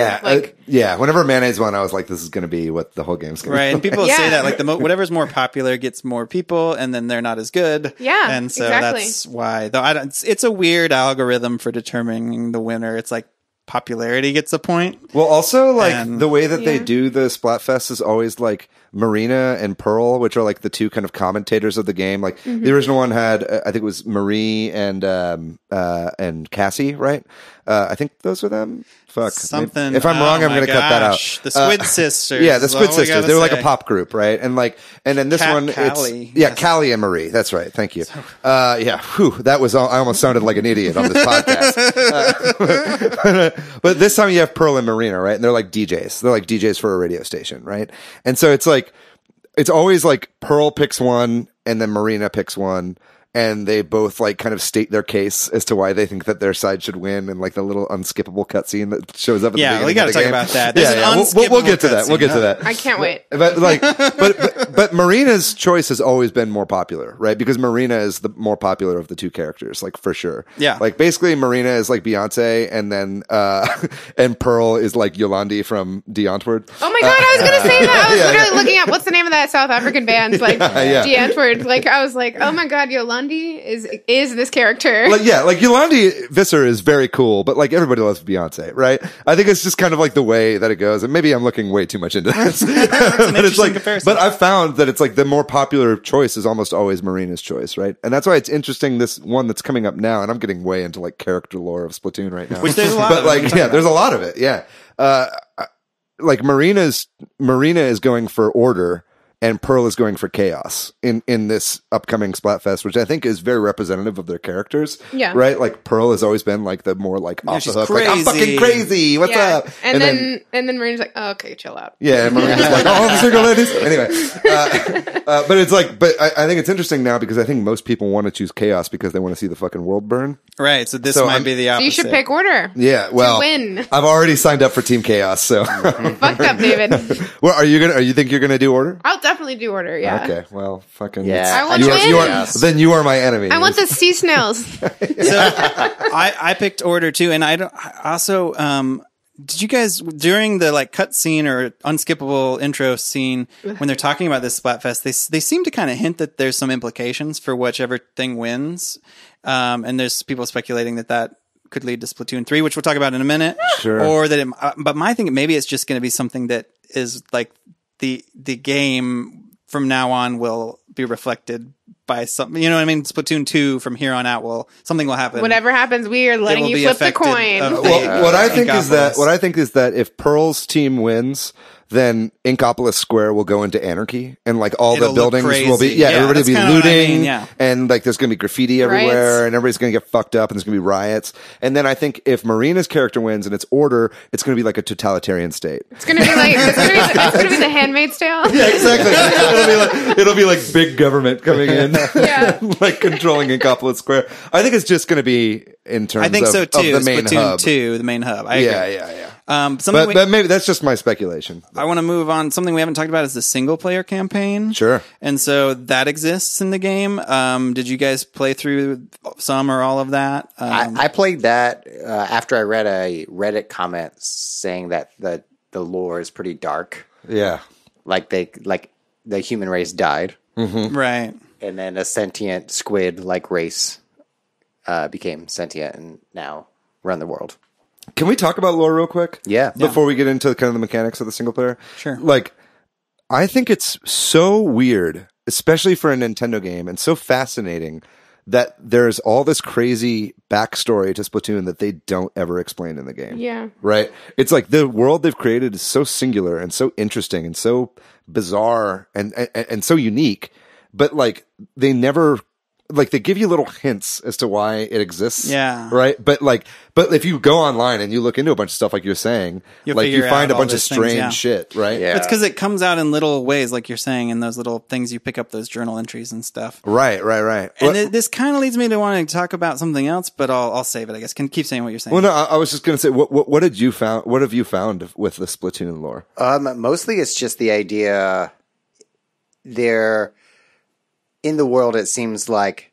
Speaker 2: Yeah. Whenever mayonnaise won, I was like, this is going to be what the whole game's going to be.
Speaker 3: Right. And people say that, like, whatever's more popular gets more people, and then they're not as good.
Speaker 4: Yeah.
Speaker 3: And so
Speaker 4: exactly.
Speaker 3: that's why. Though it's a weird algorithm for determining the winner. It's like, popularity gets a point.
Speaker 2: Well, also, like,
Speaker 3: And-
Speaker 2: the way that they do the Splatfest is always, like, Marina and Pearl, which are, like, the two kind of commentators of the game. Like, the original one had, I think it was Marie and Cassie, right? I think those were them. Fuck.
Speaker 3: Something.
Speaker 2: If I'm wrong, I'm going to cut that out.
Speaker 3: The Squid Sisters.
Speaker 2: Yeah, the
Speaker 3: is
Speaker 2: Squid
Speaker 3: all we
Speaker 2: Sisters.
Speaker 3: gotta
Speaker 2: They were like a
Speaker 3: say.
Speaker 2: pop group, right? And then this one,
Speaker 3: Callie.
Speaker 2: it's Callie and Marie. That's right. Thank you. Yeah. Whew, that was. I almost sounded like an idiot on this podcast. But this time you have Pearl and Marina, right? And they're like DJs. They're like DJs for a radio station, right? And so it's like it's always like Pearl picks one and then Marina picks one. And they both like kind of state their case as to why they think that their side should win, and like the little unskippable cutscene that shows up. At the beginning
Speaker 3: we got to
Speaker 2: of the
Speaker 3: talk
Speaker 2: game.
Speaker 3: about that. There's an
Speaker 2: We'll get to that.
Speaker 3: unskippable
Speaker 2: We'll get to
Speaker 3: cutscene.
Speaker 2: that.
Speaker 4: I can't wait.
Speaker 2: But like, but Marina's choice has always been more popular, right? Because Marina is the more popular of the two characters, like for sure.
Speaker 3: Yeah.
Speaker 2: Like basically, Marina is like Beyonce, and then and Pearl is like Yolandi from D'Antwoord.
Speaker 4: Oh my god, I was gonna say that. I was literally looking at what's the name of that South African band, like D'Antwoord. Like I was like, oh my god, Yolandi is this character.
Speaker 2: Like Yolandi Visser is very cool, but like everybody loves Beyonce, right? I think it's just kind of like the way that it goes, and maybe I'm looking way too much into this. But it's like,
Speaker 3: comparison.
Speaker 2: but I've found that it's like the more popular choice is almost always Marina's choice, right? And that's why it's interesting. This one that's coming up now, and I'm getting way into like character lore of Splatoon right now,
Speaker 3: Which there's a lot
Speaker 2: but
Speaker 3: of.
Speaker 2: like, yeah, there's a lot of it, yeah. Like Marina is going for order. And Pearl is going for chaos in this upcoming Splatfest, which I think is very representative of their characters.
Speaker 4: Yeah.
Speaker 2: Right? Like Pearl has always been like the more like off the
Speaker 3: she's
Speaker 2: hook. Like, I'm fucking crazy. What's
Speaker 4: Yeah.
Speaker 2: up?
Speaker 4: And then Marina's like, oh, okay, chill out.
Speaker 2: Yeah, and Marina's like, oh, the single ladies. Anyway, but it's like, but I think it's interesting now because I think most people want to choose chaos because they want to see the fucking world burn.
Speaker 3: Right, so this
Speaker 2: So
Speaker 3: might
Speaker 2: I'm-
Speaker 3: be the opposite.
Speaker 4: So you should pick order.
Speaker 2: Yeah, well,
Speaker 4: win.
Speaker 2: I've already signed up for Team Chaos. So,
Speaker 4: Fucked up, David.
Speaker 2: well, are you think you're gonna do order?
Speaker 4: I'll definitely do order. Yeah.
Speaker 2: Okay, well, fucking
Speaker 1: Yeah.
Speaker 4: I want
Speaker 2: you
Speaker 4: to
Speaker 2: are, you
Speaker 4: win.
Speaker 2: are, then you are my enemy.
Speaker 4: I want the sea snails.
Speaker 3: So I picked order too, and I also did you guys during the like cut scene or unskippable intro scene when they're talking about this Splatfest, they seem to kind of hint that there's some implications for whichever thing wins, and there's people speculating that could lead to Splatoon 3, which we'll talk about in a minute.
Speaker 2: Sure.
Speaker 3: Or that but my thing maybe it's just going to be something that is like the game from now on will be reflected by something. You know what I mean? Splatoon 2 from here on out something will happen.
Speaker 4: Whatever happens, we are letting
Speaker 3: will
Speaker 4: you
Speaker 3: be
Speaker 4: flip the
Speaker 3: affected
Speaker 4: coin.
Speaker 3: of the-
Speaker 2: Well, what I think
Speaker 3: Inkopolis.
Speaker 2: is that if Pearl's team wins, then Inkopolis Square will go into anarchy, and like all
Speaker 3: It'll
Speaker 2: the
Speaker 3: look
Speaker 2: buildings
Speaker 3: crazy.
Speaker 2: will be
Speaker 3: Yeah,
Speaker 2: everybody will
Speaker 3: that's
Speaker 2: be
Speaker 3: kinda what I
Speaker 2: looting,
Speaker 3: mean, yeah.
Speaker 2: and like there's going to be graffiti everywhere,
Speaker 4: Riots.
Speaker 2: and everybody's going to get fucked up, and there's going to be riots. And then I think if Marina's character wins and it's order, it's going to be like a totalitarian state.
Speaker 4: It's gonna be like it's gonna be the Handmaid's Tale.
Speaker 2: Yeah, exactly. it'll be like big government coming in,
Speaker 4: Yeah.
Speaker 2: like controlling Inkopolis Square. I think it's just going to be in terms
Speaker 3: I think
Speaker 2: of,
Speaker 3: so too.
Speaker 2: of the main
Speaker 3: Splatoon
Speaker 2: hub.
Speaker 3: 2, the main hub. I agree.
Speaker 2: Yeah.
Speaker 3: Something
Speaker 2: But maybe that's just my speculation.
Speaker 3: I want to move on. Something we haven't talked about is the single player campaign.
Speaker 2: Sure.
Speaker 3: And so that exists in the game. Did you guys play through some or all of that?
Speaker 1: I played that after I read a Reddit comment saying that the lore is pretty dark.
Speaker 2: Yeah.
Speaker 1: Like the human race died,
Speaker 3: Right.
Speaker 1: and then a sentient squid-like race became sentient and now run the world.
Speaker 2: Can we talk about lore real quick?
Speaker 1: Yeah.
Speaker 2: Before we get into kind of the mechanics of the single player?
Speaker 3: Sure.
Speaker 2: Like, I think it's so weird, especially for a Nintendo game, and so fascinating that there's all this crazy backstory to Splatoon that they don't ever explain in the game.
Speaker 4: Yeah.
Speaker 2: Right? It's like the world they've created is so singular and so interesting and so bizarre and so unique, but like they never like they give you little hints as to why it exists.
Speaker 3: Yeah.
Speaker 2: Right. But if you go online and you look into a bunch of stuff like you're saying,
Speaker 3: You'll
Speaker 2: like you
Speaker 3: figure
Speaker 2: find
Speaker 3: out
Speaker 2: a bunch
Speaker 3: all
Speaker 2: of
Speaker 3: those things,
Speaker 2: strange
Speaker 3: yeah.
Speaker 2: shit. Right.
Speaker 1: Yeah.
Speaker 3: It's because it comes out in little ways, like you're saying, in those little things you pick up, those journal entries and stuff.
Speaker 2: Right.
Speaker 3: And this kind of leads me to wanting to talk about something else, but I'll save it, I guess. Can keep saying what you're saying.
Speaker 2: Well, no, I was just going to say, what have you found with the Splatoon lore?
Speaker 1: Mostly it's just the idea they're in the world. It seems like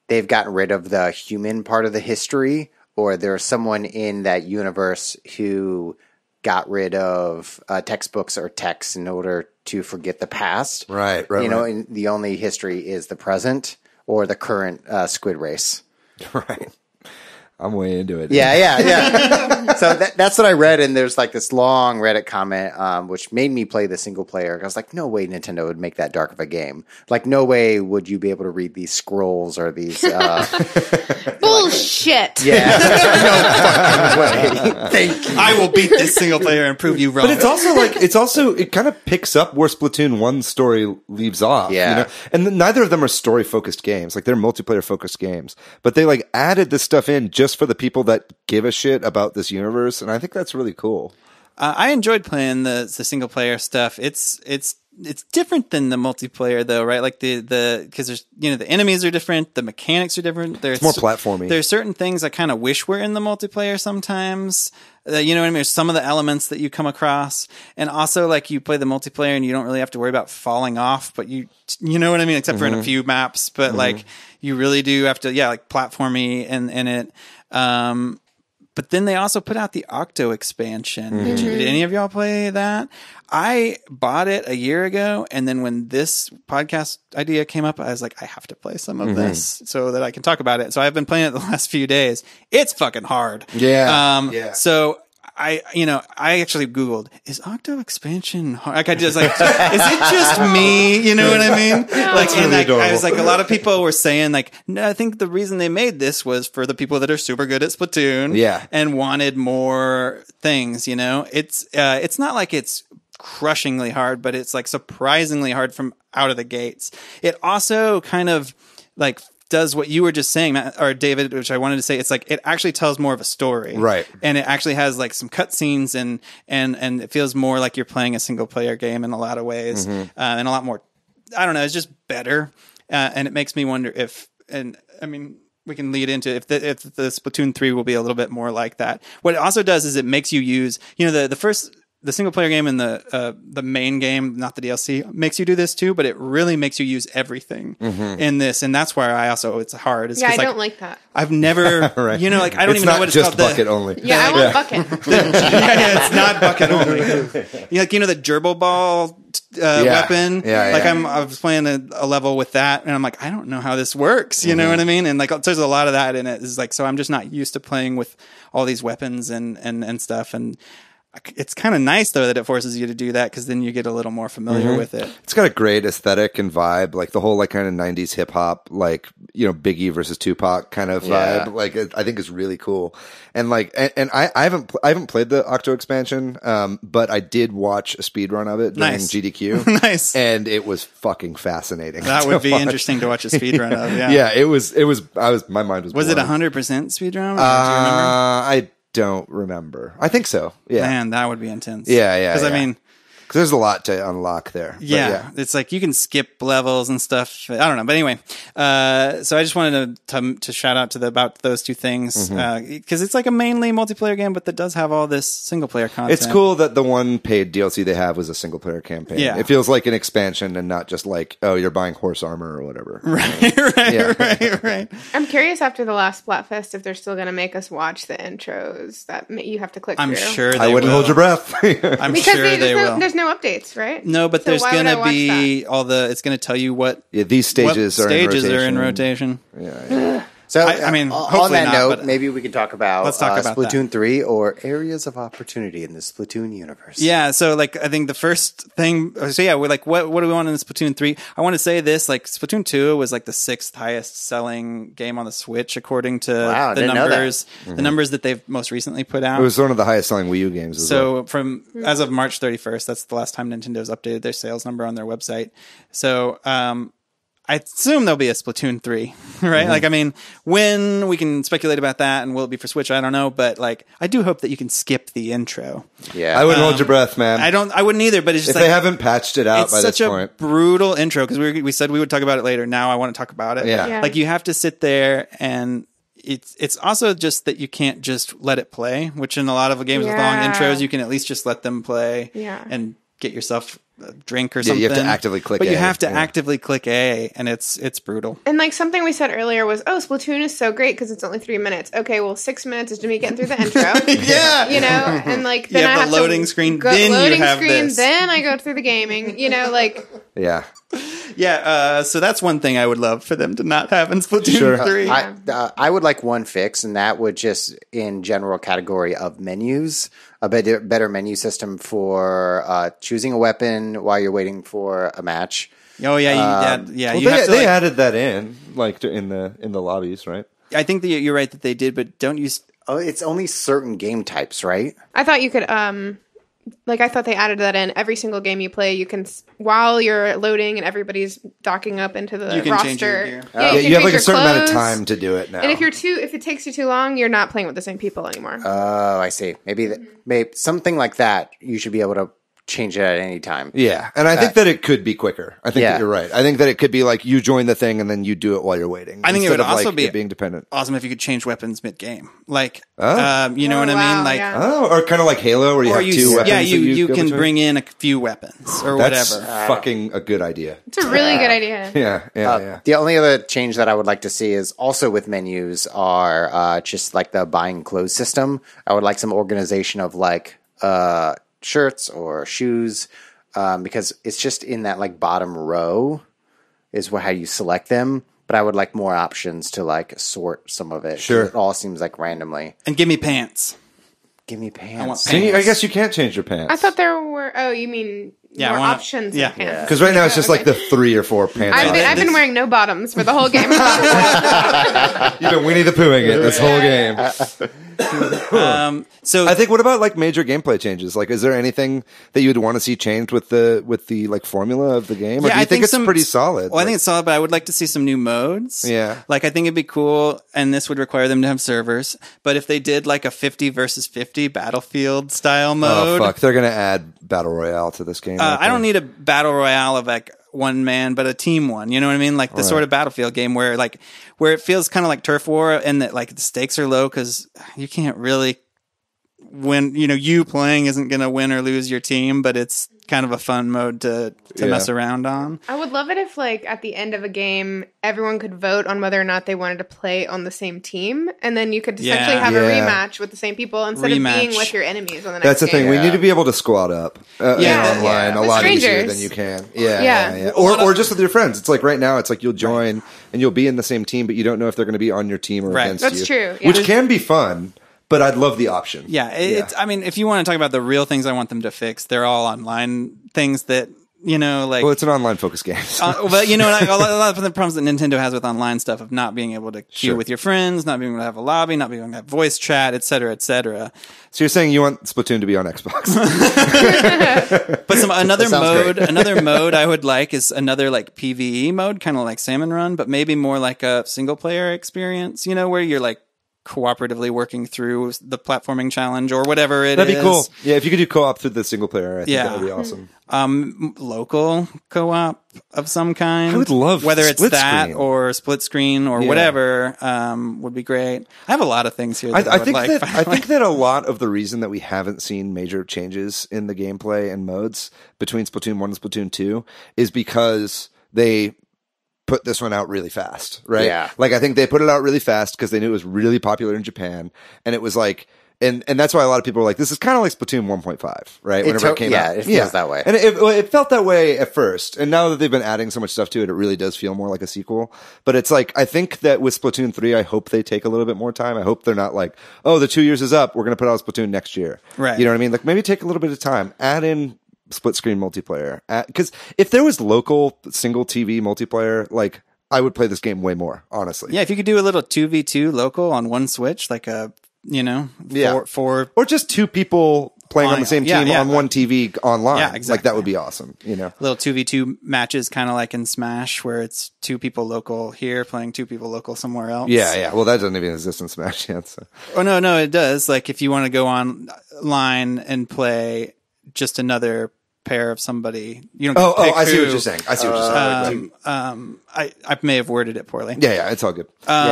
Speaker 1: they've gotten rid of the human part of the history, or there's someone in that universe who got rid of textbooks or texts in order to forget the past.
Speaker 2: Right.
Speaker 1: You know, and the only history is the present or the current squid race.
Speaker 2: Right. I'm way into it.
Speaker 1: Yeah. So that's what I read, and there's like this long Reddit comment, which made me play the single player. I was like, no way Nintendo would make that dark of a game. Like, no way would you be able to read these scrolls or these...
Speaker 4: Bullshit!
Speaker 1: Yeah. No fucking way. Thank you.
Speaker 3: I will beat this single player and prove you wrong.
Speaker 2: But it's also it kind of picks up where Splatoon 1's story leaves off.
Speaker 1: Yeah.
Speaker 2: You know? And neither of them are story focused games. Like, they're multiplayer focused games. But they like added this stuff in just for the people that give a shit about this universe, and I think that's really cool.
Speaker 3: I enjoyed playing the single player stuff. It's different than the multiplayer though, right? Like because there's the enemies are different, the mechanics are different. There's
Speaker 2: more platformy.
Speaker 3: There's certain things I kind of wish were in the multiplayer sometimes. You know what I mean? There's some of the elements that you come across, and also like you play the multiplayer and you don't really have to worry about falling off, but you know what I mean? Except for in a few maps, but like you really do have to, like platformy in it. But then they also put out the Octo expansion. Did any of y'all play that? I bought it a year ago, and then when this podcast idea came up, I was like, I have to play some of this so that I can talk about it. So I've been playing it the last few days. It's fucking hard.
Speaker 2: Yeah.
Speaker 3: So I actually Googled, is Octo expansion hard? Like, is it just me? You know what I mean? Like, and I was like, a lot of people were saying like, no, I think the reason they made this was for the people that are super good at Splatoon, and wanted more things. You know, it's not like it's crushingly hard, but it's like surprisingly hard from out of the gates. It also kind of like does what you were just saying, Matt, or David, which I wanted to say. It's like it actually tells more of a story,
Speaker 2: right? And
Speaker 3: it actually has like some cutscenes, and it feels more like you're playing a single player game in a lot of ways, and a lot more. I don't know. It's just better, and it makes me wonder if, and I mean, we can lead into if the Splatoon 3 will be a little bit more like that. What it also does is it makes you use, the single player game and the main game, not the DLC, makes you do this too, but it really makes you use everything in this. And that's why it's hard.
Speaker 4: I don't like that.
Speaker 3: I've never,
Speaker 2: right.
Speaker 3: Like, I don't even know what it's called.
Speaker 2: It's not just bucket only.
Speaker 4: Yeah, I want bucket.
Speaker 3: It's not bucket only. The gerbil ball weapon. I was playing a level with that, and I'm like, I don't know how this works. You know what I mean? And like, there's a lot of that in it. Is like, so I'm just not used to playing with all these weapons and stuff. And it's kind of nice though that it forces you to do that, because then you get a little more familiar with it.
Speaker 2: It's got a great aesthetic and vibe, like the whole like kind of 90s hip hop, like Biggie versus Tupac kind of vibe. Like I think is really cool. And like and I haven't played the Octo expansion, but I did watch a speed run of it during GDQ.
Speaker 3: Nice.
Speaker 2: And it was fucking fascinating.
Speaker 3: That would be interesting to watch a speed run of. Yeah.
Speaker 2: Yeah, it was my mind was
Speaker 3: blown. It 100% speed run? Do you remember?
Speaker 2: I don't remember. I think so. Yeah.
Speaker 3: Man, that would be intense.
Speaker 2: Yeah.
Speaker 3: Because I mean,
Speaker 2: because there's a lot to unlock there.
Speaker 3: Yeah, it's like you can skip levels and stuff. I don't know, but anyway. So I just wanted to shout out about those two things, because it's like a mainly multiplayer game, but that does have all this single player content.
Speaker 2: It's cool that the one paid DLC they have was a single player campaign.
Speaker 3: Yeah.
Speaker 2: It feels like an expansion and not just like, oh, you're buying horse armor or whatever.
Speaker 3: Right.
Speaker 4: I'm curious after the last Splatfest if they're still going to make us watch the intros that you have to click
Speaker 3: I'm
Speaker 4: through.
Speaker 3: sure they
Speaker 2: I wouldn't
Speaker 3: will.
Speaker 2: hold your breath.
Speaker 3: I'm sure they will.
Speaker 4: There's no updates, right?
Speaker 3: No, but
Speaker 4: So
Speaker 3: there's
Speaker 4: why would
Speaker 3: going
Speaker 4: I
Speaker 3: to be
Speaker 4: watch
Speaker 3: it's going to tell you what
Speaker 2: these stages
Speaker 3: are
Speaker 2: in
Speaker 3: rotation.
Speaker 2: Yeah.
Speaker 1: So,
Speaker 3: I mean,
Speaker 1: on
Speaker 3: hopefully
Speaker 1: that
Speaker 3: not,
Speaker 1: note,
Speaker 3: but
Speaker 1: maybe we can talk about,
Speaker 3: let's talk about
Speaker 1: Splatoon 3 or areas of opportunity in the Splatoon universe.
Speaker 3: Yeah, so like I think the first thing, we're like, what do we want in Splatoon 3? I want to say this, like Splatoon 2 was like the 6th highest selling game on the Switch according to the numbers, the numbers that they've most recently put out.
Speaker 2: It was one of the highest selling Wii U games as well.
Speaker 3: From as of March 31st, that's the last time Nintendo's updated their sales number on their website. So, I assume there'll be a Splatoon 3, right? Like, I mean, when we can speculate about that, and will it be for Switch? I don't know, but like, I do hope that you can skip the intro.
Speaker 2: Yeah, I wouldn't hold your breath, man.
Speaker 3: I wouldn't either. But it's just
Speaker 2: if they haven't patched it out by this point,
Speaker 3: it's such a brutal intro, because we said we would talk about it later. Now I want to talk about it.
Speaker 2: Yeah.
Speaker 3: Like you have to sit there, and it's also just that you can't just let it play. Which in a lot of games with long intros, you can at least just let them play. And get yourself a drink or something.
Speaker 2: You have to actively click A.
Speaker 3: But you have to actively click A, and it's brutal.
Speaker 4: And like something we said earlier was, Splatoon is so great because it's only 3 minutes. Okay, well, 6 minutes is me getting through the intro.
Speaker 3: Yeah.
Speaker 4: And like then I have
Speaker 3: the loading screen,
Speaker 4: go,
Speaker 3: then
Speaker 4: loading
Speaker 3: you have
Speaker 4: screen,
Speaker 3: this.
Speaker 4: then I go through the gaming, like.
Speaker 2: Yeah.
Speaker 3: So that's one thing I would love for them to not have in Splatoon 3.
Speaker 1: I would like one fix, and that would just in general category of menus, a better menu system for choosing a weapon while you're waiting for a match.
Speaker 3: Oh yeah,
Speaker 2: They added that in in the lobbies, right?
Speaker 3: I think that you're right that they did, but don't use.
Speaker 1: Oh, it's only certain game types, right?
Speaker 4: I thought you could, I thought they added that in every single game you play. You can, while you're loading and everybody's docking up into the
Speaker 3: You can change your
Speaker 4: roster.
Speaker 3: gear.
Speaker 2: You have
Speaker 4: change
Speaker 2: a
Speaker 4: your
Speaker 2: certain amount of
Speaker 4: clothes.
Speaker 2: time to do it now.
Speaker 4: And if it takes you too long, you're not playing with the same people anymore.
Speaker 1: Oh, I see. Maybe something like that. You should be able to change it at any time.
Speaker 2: Yeah, and I think that it could be quicker. I think
Speaker 1: Yeah.
Speaker 2: that you're right. I think that it could be like you join the thing and then you do it while you're waiting.
Speaker 3: I think it would
Speaker 2: instead of,
Speaker 3: also be
Speaker 2: it being dependent.
Speaker 3: Awesome if you could change weapons mid-game. You know
Speaker 4: Oh,
Speaker 3: what I
Speaker 4: wow,
Speaker 3: mean? Like,
Speaker 4: yeah.
Speaker 2: Oh, or kind of like Halo, where you have two weapons.
Speaker 3: Yeah,
Speaker 2: that
Speaker 3: you
Speaker 2: go
Speaker 3: can
Speaker 2: between?
Speaker 3: bring in a few weapons or
Speaker 2: That's
Speaker 3: whatever.
Speaker 2: fucking a good idea.
Speaker 4: It's a really good idea.
Speaker 2: Yeah.
Speaker 1: The only other change that I would like to see is also with menus are just like the buying clothes system. I would like some organization of shirts or shoes. Because it's just in that bottom row is how you select them. But I would like more options to sort some of it.
Speaker 2: Sure.
Speaker 1: It all seems randomly.
Speaker 3: And give me pants.
Speaker 1: Give me pants.
Speaker 3: want
Speaker 2: See, I guess you can't change your pants.
Speaker 4: I thought there were. Oh, you mean more options?
Speaker 3: yeah.
Speaker 4: in pants.
Speaker 2: Because right now it's just
Speaker 4: Okay.
Speaker 2: the 3 or 4 pants.
Speaker 4: I've been wearing no bottoms for the whole game.
Speaker 2: You've been Winnie the Poohing it this whole game.
Speaker 3: So
Speaker 2: I think. What about major gameplay changes? Is there anything that you would want to see changed with the formula of the game? Or do you think it's pretty solid?
Speaker 3: Well, I think it's solid, but I would like to see some new modes.
Speaker 2: Yeah.
Speaker 3: I think it'd be cool, and this would require them to have servers. But if they did a 50 versus 50 Battlefield style mode,
Speaker 2: oh fuck, they're gonna add battle royale to this game.
Speaker 3: I don't need a battle royale of one man, but a team one. You know what I mean? The sort of Battlefield game where it feels kind of like turf war, and that the stakes are low because you can't really win. You playing isn't going to win or lose your team, but it's kind of a fun mode to mess around on.
Speaker 4: I would love it if, at the end of a game, everyone could vote on whether or not they wanted to play on the same team, and then you could essentially have a rematch with the same people instead of being with your enemies on the next
Speaker 2: That's the
Speaker 4: game.
Speaker 2: thing. We need to be able to squad up online a
Speaker 4: With
Speaker 2: lot easier
Speaker 4: strangers.
Speaker 2: than you can.
Speaker 4: Yeah.
Speaker 2: Or just with your friends. It's right now, it's you'll join and you'll be in the same team, but you don't know if they're going to be on your team or against you.
Speaker 4: That's true. Yeah.
Speaker 2: Which can be fun. But I'd love the option.
Speaker 3: Yeah, it's. I mean, if you want to talk about the real things I want them to fix, they're all online things that
Speaker 2: Well, it's an online focused game.
Speaker 3: but a lot of the problems that Nintendo has with online stuff of not being able to queue with your friends, not being able to have a lobby, not being able to have voice chat, et cetera, et cetera.
Speaker 2: So you're saying you want Splatoon to be on Xbox?
Speaker 3: But another mode I would like is another PvE mode, kind of like Salmon Run, but maybe more like a single player experience. Where you're cooperatively working through the platforming challenge or whatever it is.
Speaker 2: That'd be cool. Yeah, if you could do co-op through the single player, I think that would be awesome.
Speaker 3: Local co-op of some kind.
Speaker 2: I would love
Speaker 3: whether it's
Speaker 2: split
Speaker 3: that
Speaker 2: screen.
Speaker 3: or split screen or whatever would be great. I have a lot of things here.
Speaker 2: I think that a lot of the reason that we haven't seen major changes in the gameplay and modes between Splatoon 1 and Splatoon 2 is because they put this one out really fast, right?
Speaker 1: Yeah.
Speaker 2: I think they put it out really fast because they knew it was really popular in Japan, and it was and that's why a lot of people were this is kind of like Splatoon 1.5, right? Whenever it came out.
Speaker 1: It feels that way.
Speaker 2: And it felt that way at first, and now that they've been adding so much stuff to it, it really does feel more like a sequel. But it's I think that with Splatoon 3, I hope they take a little bit more time. I hope they're not oh, the 2 years is up, we're going to put out Splatoon next year.
Speaker 3: Right.
Speaker 2: You know what I mean? Maybe take a little bit of time, add in split screen multiplayer. Because if there was local single TV multiplayer, I would play this game way more, honestly.
Speaker 3: Yeah, if you could do a little 2v2 local on one Switch, four
Speaker 2: or just two people playing on the same team on one TV online.
Speaker 3: Yeah, exactly.
Speaker 2: That would be awesome,
Speaker 3: Little 2v2 matches, kind of like in Smash, where it's two people local here playing two people local somewhere else.
Speaker 2: Yeah. Well, that doesn't even exist in Smash yet. So.
Speaker 3: Oh, no, it does. If you want to go online and play just another pair of somebody, you don't pick
Speaker 2: I see
Speaker 3: who.
Speaker 2: what you're saying.
Speaker 3: I may have worded it poorly.
Speaker 2: Yeah, it's all good.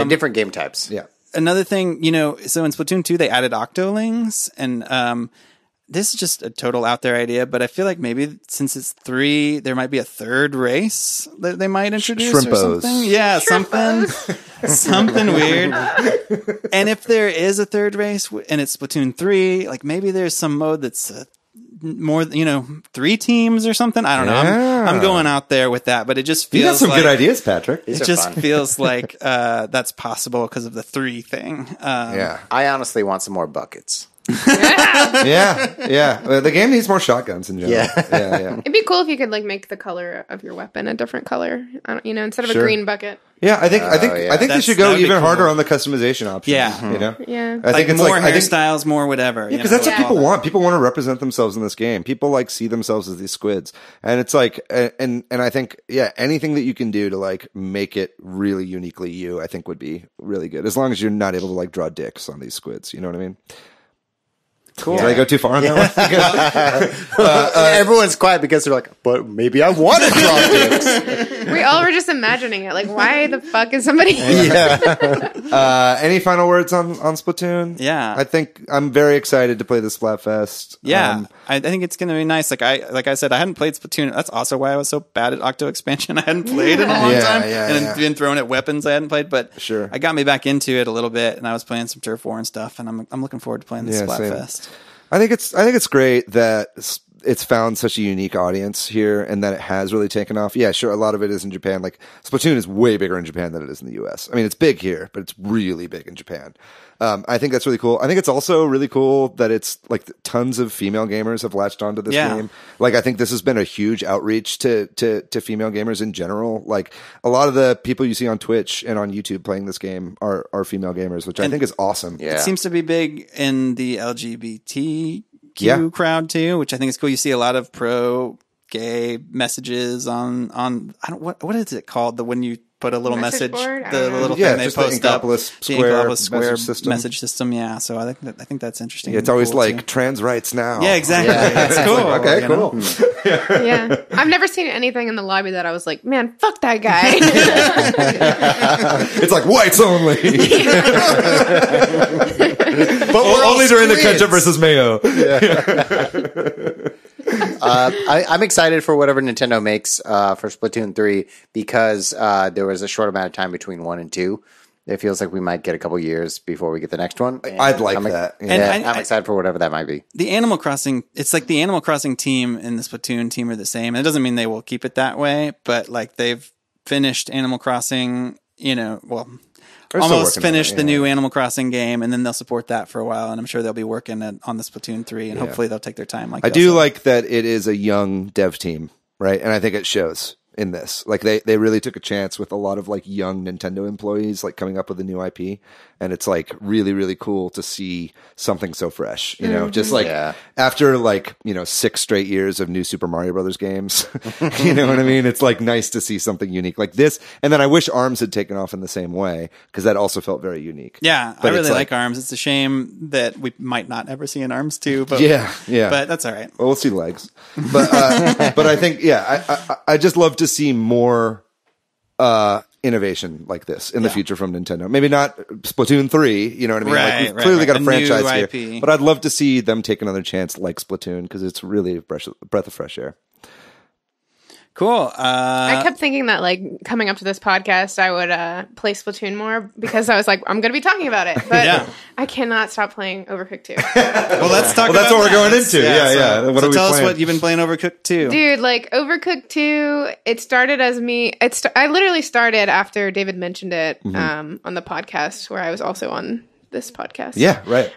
Speaker 1: Different game types.
Speaker 2: Yeah.
Speaker 3: Another thing, so in Splatoon 2, they added Octolings, and this is just a total out there idea, but I feel like maybe since it's 3, there might be a third race that they might introduce or
Speaker 2: Shrimpos.
Speaker 3: something. Yeah, something weird. And if there is a third race and it's Splatoon 3, maybe there's some mode that's more, 3 teams or something. I don't know.
Speaker 2: Yeah.
Speaker 3: I'm going out there with that, but it just
Speaker 2: You got
Speaker 3: feels
Speaker 2: some
Speaker 3: like
Speaker 2: good ideas, Patrick.
Speaker 3: it just feels like that's possible because of the 3 thing.
Speaker 2: Yeah.
Speaker 1: I honestly want some more buckets.
Speaker 2: Yeah. The game needs more shotguns in general. Yeah.
Speaker 4: It'd be cool if you could like make the color of your weapon a different color. Instead of
Speaker 2: Sure.
Speaker 4: a green bucket.
Speaker 2: Yeah, I think they should go
Speaker 3: that'd be
Speaker 2: even harder
Speaker 3: cool.
Speaker 2: on the customization options.
Speaker 3: Yeah.
Speaker 4: Yeah.
Speaker 2: I think it's
Speaker 3: more
Speaker 2: like
Speaker 3: hairstyles, more whatever.
Speaker 2: because that's what people want. People want to represent themselves in this game. People like see themselves as these squids, and it's like, and I think anything that you can do to like make it really uniquely you, I think would be really good. As long as you're not able to like draw dicks on these squids, you know what I mean? Cool. Did I go too far on that one?
Speaker 1: Everyone's quiet because they're like, but maybe I want to draw dicks.
Speaker 4: We all were just imagining it. Like, why the fuck is somebody?
Speaker 2: Any final words on Splatoon?
Speaker 3: Yeah.
Speaker 2: I think I'm very excited to play the Splatfest.
Speaker 3: Yeah, I think it's going to be nice. Like I said, I hadn't played Splatoon. That's also why I was so bad at Octo Expansion. I hadn't played in a long time, and been thrown at weapons I hadn't played. But
Speaker 2: Sure.
Speaker 3: I got me back into it a little bit, and I was playing some Turf War and stuff. And I'm looking forward to playing the Splatfest.
Speaker 2: I think it's great that it's found such a unique audience here and that it has really taken off. Yeah, sure. A lot of it is in Japan. Like Splatoon is way bigger in Japan than it is in the US. I mean, it's big here, but it's really big in Japan. I think that's really cool. I think it's also really cool that it's like tons of female gamers have latched onto this game. Like, I think this has been a huge outreach to female gamers in general. Like a lot of the people you see on Twitch and on YouTube playing this game are female gamers, which I think is awesome.
Speaker 3: It seems to be big in the LGBTQ crowd too, which I think is cool. You see a lot of pro gay messages on what is it called? When you put a little message
Speaker 4: board?
Speaker 3: the little thing they
Speaker 2: just
Speaker 3: post
Speaker 2: the
Speaker 3: up,
Speaker 2: Inkopolis
Speaker 3: Square
Speaker 2: Square
Speaker 3: message system. Yeah, so I think that's interesting.
Speaker 2: Yeah, it's always cool like trans rights now.
Speaker 3: Yeah, exactly. It's cool.
Speaker 2: Okay, cool.
Speaker 4: Yeah. I've never seen anything in the lobby that I was like, man, fuck that guy.
Speaker 2: It's like whites only.
Speaker 1: But we're
Speaker 2: only during the
Speaker 1: squids.
Speaker 2: ketchup versus mayo.
Speaker 1: I'm excited for whatever Nintendo makes for Splatoon 3 because there was a short amount of time between 1 and 2. It feels like we might get a couple years before we get the next one.
Speaker 2: I'd like that.
Speaker 1: Yeah,
Speaker 3: And
Speaker 1: I'm excited for whatever that might be.
Speaker 3: The Animal Crossing, it's like the Animal Crossing team and the Splatoon team are the same. And it doesn't mean they will keep it that way, but like they've finished Animal Crossing, almost finished the new Animal Crossing game, and then they'll support that for a while. And I'm sure they'll be working on the Splatoon 3, and hopefully they'll take their time. Like
Speaker 2: I do like that it is a young dev team, right? And I think it shows in this. Like they really took a chance with a lot of like young Nintendo employees like coming up with a new IP, and it's like really, really cool to see something so fresh, just like after like 6 straight years of new Super Mario Brothers games. You know what I mean? It's like nice to see something unique like this. And then I wish ARMS had taken off in the same way, because that also felt very unique.
Speaker 3: Yeah,
Speaker 2: but
Speaker 3: I really like ARMS. It's a shame that we might not ever see an ARMS 2, but
Speaker 2: yeah,
Speaker 3: but that's all right.
Speaker 2: Well, we'll see legs, but I think I just love to see more innovation like this in the future from Nintendo. Maybe not Splatoon 3, you know what I mean?
Speaker 3: Right,
Speaker 2: like we've clearly got a franchise
Speaker 3: new
Speaker 2: here,
Speaker 3: IP.
Speaker 2: but I'd love to see them take another chance like Splatoon, because it's really a breath of fresh air.
Speaker 3: Cool.
Speaker 4: I kept thinking that, like, coming up to this podcast, I would play Splatoon more because I was like, I'm going to be talking about it. But I cannot stop playing Overcooked 2.
Speaker 3: Well, let's talk about
Speaker 2: that's what we're going
Speaker 3: that.
Speaker 2: into. Yeah. What
Speaker 3: so
Speaker 2: are we
Speaker 3: tell us
Speaker 2: playing?
Speaker 3: what you've been playing Overcooked 2.
Speaker 4: Dude, like, Overcooked 2, it started as me. I literally started after David mentioned it on the podcast, where I was also on this podcast.
Speaker 2: Yeah, right.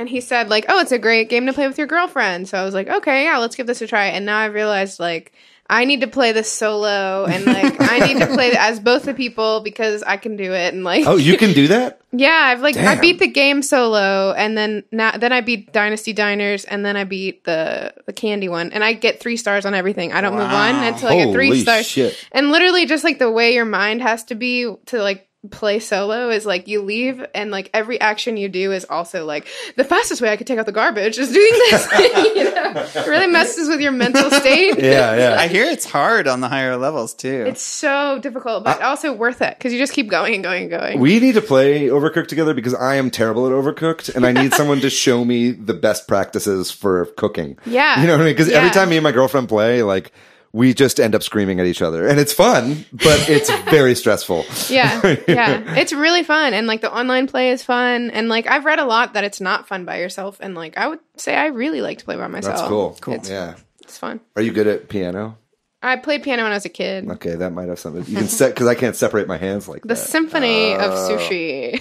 Speaker 4: And he said, like, oh, it's a great game to play with your girlfriend. So I was like, okay, yeah, let's give this a try. And now I realized, like, I need to play this solo, and like I need to play as both the people because I can do it. And like,
Speaker 2: Oh, you can do that?
Speaker 4: yeah, I
Speaker 2: Damn.
Speaker 4: beat the game solo, and then I beat Dynasty Diners, and then I beat the candy one, and I get 3 stars on everything. I don't move on until I get 3
Speaker 2: Holy
Speaker 4: stars.
Speaker 2: shit.
Speaker 4: And literally, just like the way your mind has to be to like play solo is like you leave, and like every action you do is also like the fastest way I could take out the garbage is doing this. It really messes with your mental state.
Speaker 2: Yeah.
Speaker 3: I hear it's hard on the higher levels too.
Speaker 4: It's so difficult, but also worth it because you just keep going and going and going.
Speaker 2: We need to play Overcooked together, because I am terrible at Overcooked, and I need someone to show me the best practices for cooking.
Speaker 4: Yeah.
Speaker 2: You know what I mean? Because every
Speaker 4: Yeah.
Speaker 2: time me and my girlfriend play, like, we just end up screaming at each other, and it's fun, but it's very stressful.
Speaker 4: Yeah. It's really fun. And like the online play is fun. And like I've read a lot that it's not fun by yourself. And like I would say I really like to play by myself.
Speaker 2: That's cool.
Speaker 4: It's fun.
Speaker 2: Are you good at piano?
Speaker 4: I played piano when I was a kid.
Speaker 2: Okay, that might have something. You can set, because I can't separate my hands like
Speaker 4: The
Speaker 2: that.
Speaker 4: Symphony of Sushi.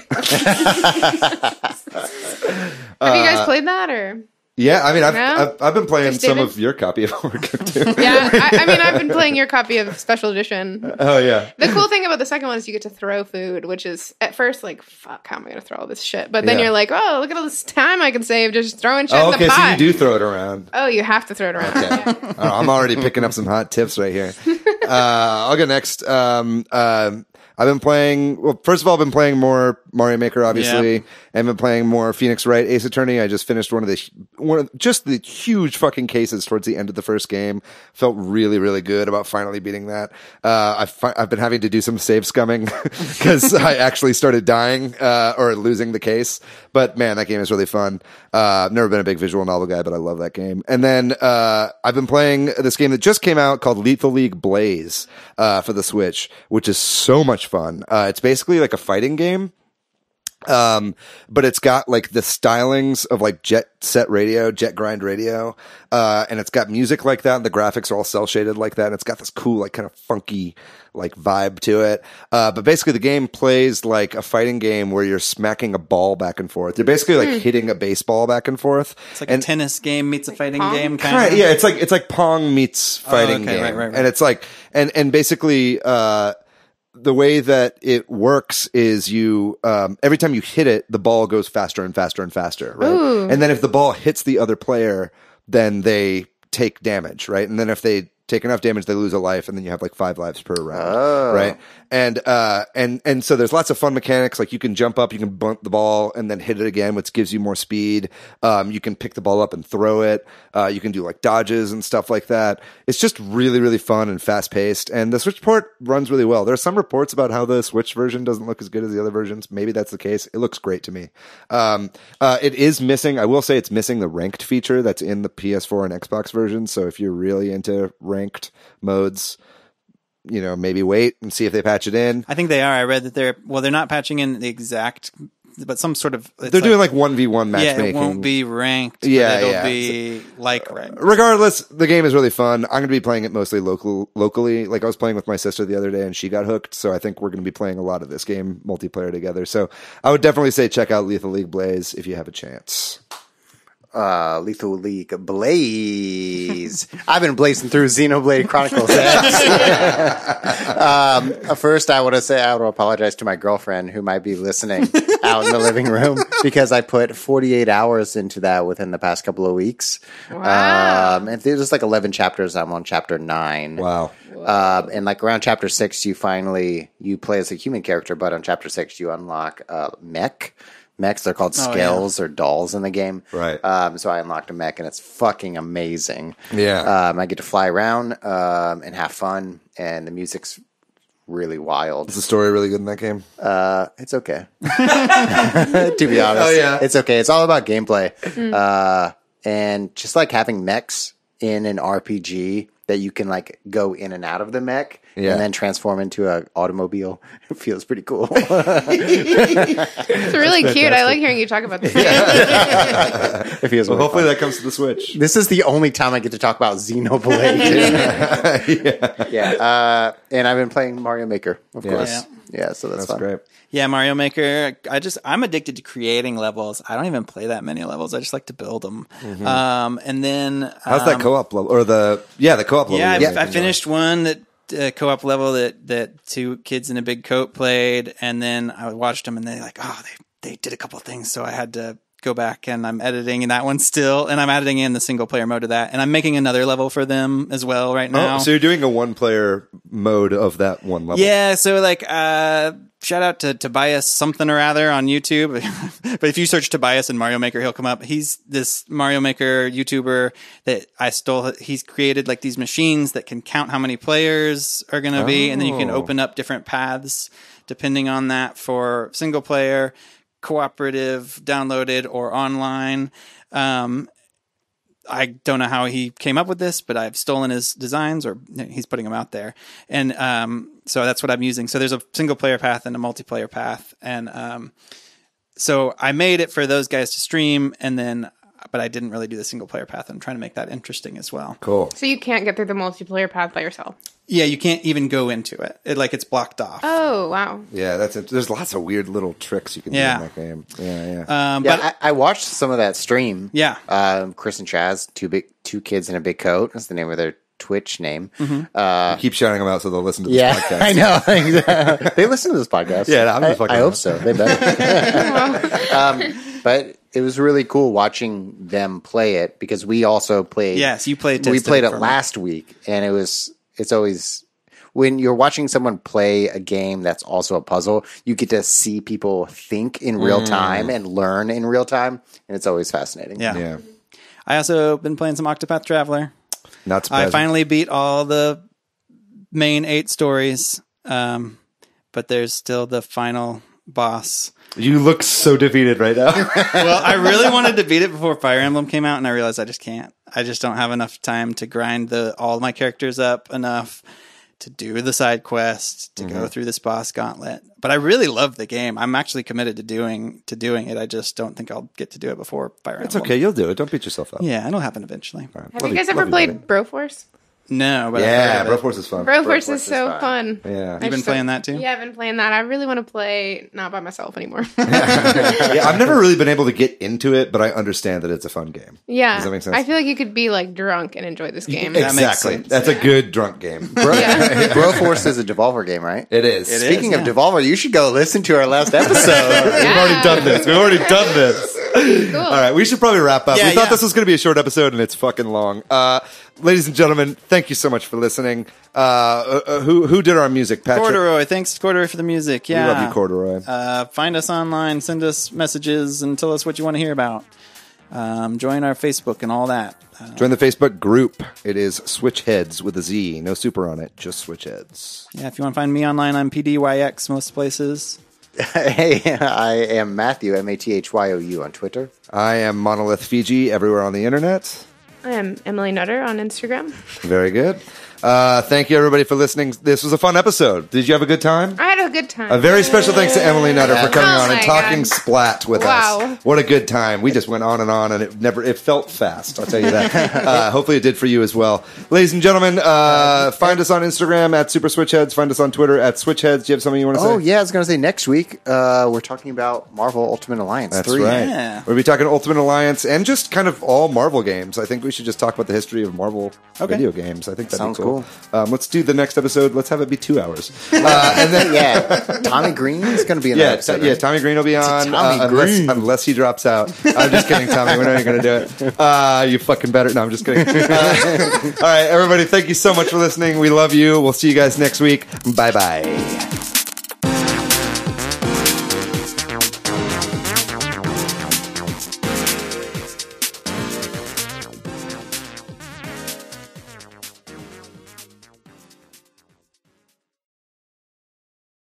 Speaker 4: Have you guys played that or?
Speaker 2: Yeah, I mean,
Speaker 4: No?
Speaker 2: I've been playing
Speaker 4: Just
Speaker 2: some
Speaker 4: David?
Speaker 2: of your copy of Overcooked too.
Speaker 4: Yeah, I mean, I've been playing your copy of Special Edition.
Speaker 2: Oh yeah.
Speaker 4: The cool thing about the second one is you get to throw food, which is at first like, fuck, how am I going to throw all this shit? But then
Speaker 2: Yeah.
Speaker 4: you're like, oh, look at all this time I can save just throwing shit in
Speaker 2: Oh,
Speaker 4: the
Speaker 2: okay,
Speaker 4: pot.
Speaker 2: so you do throw it around.
Speaker 4: Oh, you have to throw it around.
Speaker 2: Okay. Oh, I'm already picking up some hot tips right here. I'll go next. I've been playing. Well, first of all, I've been playing more Mario Maker, obviously,
Speaker 3: Yeah.
Speaker 2: and been playing more Phoenix Wright Ace Attorney. I just finished one of just the huge fucking cases towards the end of the first game. Felt really, really good about finally beating that. I've been having to do some save scumming because I actually started dying or losing the case. But man, that game is really fun. I've never been a big visual novel guy, but I love that game. And then I've been playing this game that just came out called Lethal League Blaze for the Switch, which is so much fun. It's basically like a fighting game. But it's got like the stylings of like jet grind radio. And it's got music like that. And the graphics are all cell shaded like that. And it's got this cool, like kind of funky, like vibe to it. But basically the game plays like a fighting game where you're smacking a ball back and forth. You're basically like hitting a baseball back and forth.
Speaker 3: It's like a tennis game meets a fighting
Speaker 4: Pong?
Speaker 3: game, kind of.
Speaker 2: Yeah, it's like Pong meets fighting
Speaker 3: okay,
Speaker 2: game.
Speaker 3: right.
Speaker 2: And it's like, and basically, the way that it works is you every time you hit it, the ball goes faster and faster and faster, right?
Speaker 4: Ooh.
Speaker 2: And then if the ball hits the other player, then they take damage, right? And then if they take enough damage, they lose a life, and then you have like 5 lives per round, right? And so there's lots of fun mechanics. Like you can jump up, you can bunt the ball, and then hit it again, which gives you more speed. You can pick the ball up and throw it. You can do like dodges and stuff like that. It's just really, really fun and fast paced. And the Switch port runs really well. There are some reports about how the Switch version doesn't look as good as the other versions. Maybe that's the case. It looks great to me. It is missing. I will say it's missing the ranked feature that's in the PS4 and Xbox version. So if you're really into ranked modes, maybe wait and see if they patch it in.
Speaker 3: I think they are. I read that they're not patching in the exact, but some sort of.
Speaker 2: They're doing like 1v1 matchmaking.
Speaker 3: Yeah, it won't be ranked.
Speaker 2: Yeah,
Speaker 3: but it'll
Speaker 2: yeah.
Speaker 3: be like ranked.
Speaker 2: Regardless, the game is really fun. I'm going to be playing it mostly locally. Like I was playing with my sister the other day and she got hooked. So I think we're going to be playing a lot of this game multiplayer together. So I would definitely say check out Lethal League Blaze if you have a chance.
Speaker 1: Lethal League Blaze. I've been blazing through Xenoblade Chronicles X. First, I want to apologize to my girlfriend who might be listening out in the living room because I put 48 hours into that within the past couple of weeks.
Speaker 4: Wow.
Speaker 1: And there's like 11 chapters. I'm on chapter 9.
Speaker 2: Wow.
Speaker 1: And like around chapter 6, you play as a human character, but on chapter 6, you unlock mech. Mechs, they're called scales or dolls in the game.
Speaker 2: Right.
Speaker 1: So I unlocked a mech and it's fucking amazing.
Speaker 2: Yeah.
Speaker 1: I get to fly around and have fun, and the music's really wild.
Speaker 2: Is the story really good in that game?
Speaker 1: It's okay. To be honest.
Speaker 2: Oh, yeah.
Speaker 1: It's okay. It's all about gameplay. And just like having mechs in an RPG that you can like go in and out of the mech and then transform into an automobile. It feels pretty cool.
Speaker 4: It's really cute. I like hearing you talk about this.
Speaker 1: It feels really
Speaker 2: Hopefully
Speaker 1: fun.
Speaker 2: that comes to the Switch.
Speaker 1: This is the only time I get to talk about Xenoblade. Yeah. And I've been playing Mario Maker, of course. Yeah, so that's fun.
Speaker 2: Great.
Speaker 3: Yeah, Mario Maker. I'm addicted to creating levels. I don't even play that many levels. I just like to build them. And then
Speaker 2: How's that co-op level? Or the co-op level?
Speaker 3: Yeah, I finished one that co-op level that 2 kids in a big coat played, and then I watched them, and they they did a couple of things, so I had to go back, and I'm editing in that one still, and I'm editing in the single player mode of that, and I'm making another level for them as well right now.
Speaker 2: Oh, so you're doing a 1-player mode of that one level?
Speaker 3: Yeah, so like shout out to Tobias something or other on YouTube. But if you search Tobias and Mario Maker, he'll come up. He's this Mario Maker YouTuber that I stole. He's created like these machines that can count how many players are going to be, and then you can open up different paths depending on that for single player, cooperative, downloaded, or online. I don't know how he came up with this, but I've stolen his designs, or he's putting them out there. And so that's what I'm using. So there's a single player path and a multiplayer path. And so I made it for those guys to stream, but I didn't really do the single player path. I'm trying to make that interesting as well.
Speaker 2: Cool.
Speaker 4: So you can't get through the multiplayer path by yourself.
Speaker 3: Yeah, you can't even go into it. It's blocked off.
Speaker 4: Oh, wow.
Speaker 2: Yeah, there's lots of weird little tricks you can do in that game. Yeah.
Speaker 1: Yeah, I watched some of that stream.
Speaker 3: Yeah.
Speaker 1: Chris and Chaz, two kids in a big coat. That's the name of their Twitch name.
Speaker 2: Keep shouting them out so they'll listen to this podcast.
Speaker 1: I know. They listen to this podcast.
Speaker 2: Yeah, I'm just fucking
Speaker 1: I hope so. They better. But it was really cool watching them play it because we also played.
Speaker 3: Yes, you played.
Speaker 1: We played it last week, and it's always when you're watching someone play a game that's also a puzzle, you get to see people think in real time and learn in real time, and it's always fascinating.
Speaker 3: Yeah. I also been playing some Octopath Traveler.
Speaker 2: Not surprising.
Speaker 3: I finally beat all the main 8 stories, but there's still the final boss.
Speaker 2: You look so defeated right now.
Speaker 3: Well, I really wanted to beat it before Fire Emblem came out, and I realized I just can't. I just don't have enough time to grind all my characters up enough to do the side quest, to go through this boss gauntlet. But I really love the game. I'm actually committed to doing it. I just don't think I'll get to do it before Fire Emblem.
Speaker 2: It's okay. You'll do it. Don't beat yourself up.
Speaker 3: Yeah, it'll happen eventually.
Speaker 2: Right.
Speaker 4: Have you guys ever played Broforce?
Speaker 3: No, but
Speaker 2: Yeah, Broforce is fun.
Speaker 4: Broforce is so fun.
Speaker 2: Yeah.
Speaker 3: You've been playing that too?
Speaker 4: Yeah, I've been playing that. I really want to play not by myself anymore.
Speaker 2: Yeah, I've never really been able to get into it, but I understand that it's a fun game.
Speaker 4: Yeah.
Speaker 2: Does that make sense?
Speaker 4: I feel like you could be like drunk and enjoy this game.
Speaker 3: That makes
Speaker 2: Exactly.
Speaker 3: sense.
Speaker 2: That's a good drunk game.
Speaker 1: Broforce is a Devolver game, right?
Speaker 2: It is.
Speaker 1: Speaking of Devolver, you should go listen to our last episode.
Speaker 2: We've already done this. We've already done this.
Speaker 4: Cool.
Speaker 2: All right, we should probably wrap up.
Speaker 3: Yeah,
Speaker 2: We thought
Speaker 3: yeah.
Speaker 2: this was going to be a short episode, and it's fucking long. Ladies and gentlemen, thank you so much for listening. Who did our music, Patrick?
Speaker 3: Corduroy. Thanks, Corduroy, for the music. Yeah.
Speaker 2: We love you, Corduroy.
Speaker 3: Find us online, send us messages, and tell us what you want to hear about. Join our Facebook and all that.
Speaker 2: Join the Facebook group. It is Switch Headz with a Z. No super on it, just Switch Headz.
Speaker 3: Yeah, if you want to find me online, I'm PDYX most places.
Speaker 1: Hey, I am Matthew, MathyoU on Twitter.
Speaker 2: I am Monolith Fiji everywhere on the internet.
Speaker 4: I am Emilie Nutter on Instagram.
Speaker 2: Very good. Thank you, everybody, for listening. This was a fun episode. Did you have a good time?
Speaker 4: I had a good time.
Speaker 2: A very special thanks to Emilie Nutter for coming on and
Speaker 4: my
Speaker 2: talking
Speaker 4: God.
Speaker 2: Splat with
Speaker 4: Wow.
Speaker 2: us. What a good time. We just went on, and it felt fast, I'll tell you that. Hopefully it did for you as well. Ladies and gentlemen, find us on Instagram at Super Switch Headz. Find us on Twitter at Switch Headz. Do you have something you want to say?
Speaker 1: Oh, yeah, I was going to say next week, we're talking about Marvel Ultimate Alliance
Speaker 2: That's
Speaker 1: 3.
Speaker 2: right.
Speaker 3: Yeah.
Speaker 2: We'll be talking Ultimate Alliance and just kind of all Marvel games. I think we should just talk about the history of Marvel video games. I think that'd
Speaker 1: Sounds
Speaker 2: be cool. Let's do the next episode. Let's have it be 2 hours. And then,
Speaker 1: Yeah, Tommy Green is going to be in that episode.
Speaker 2: yeah,
Speaker 1: right?
Speaker 2: Tommy Green will be on
Speaker 1: Tommy
Speaker 2: unless he drops out. I'm just kidding, Tommy. We're not even going to do it. You fucking better. No, I'm just kidding. All right, everybody, thank you so much for listening. We love you. We'll see you guys next week. Bye-bye.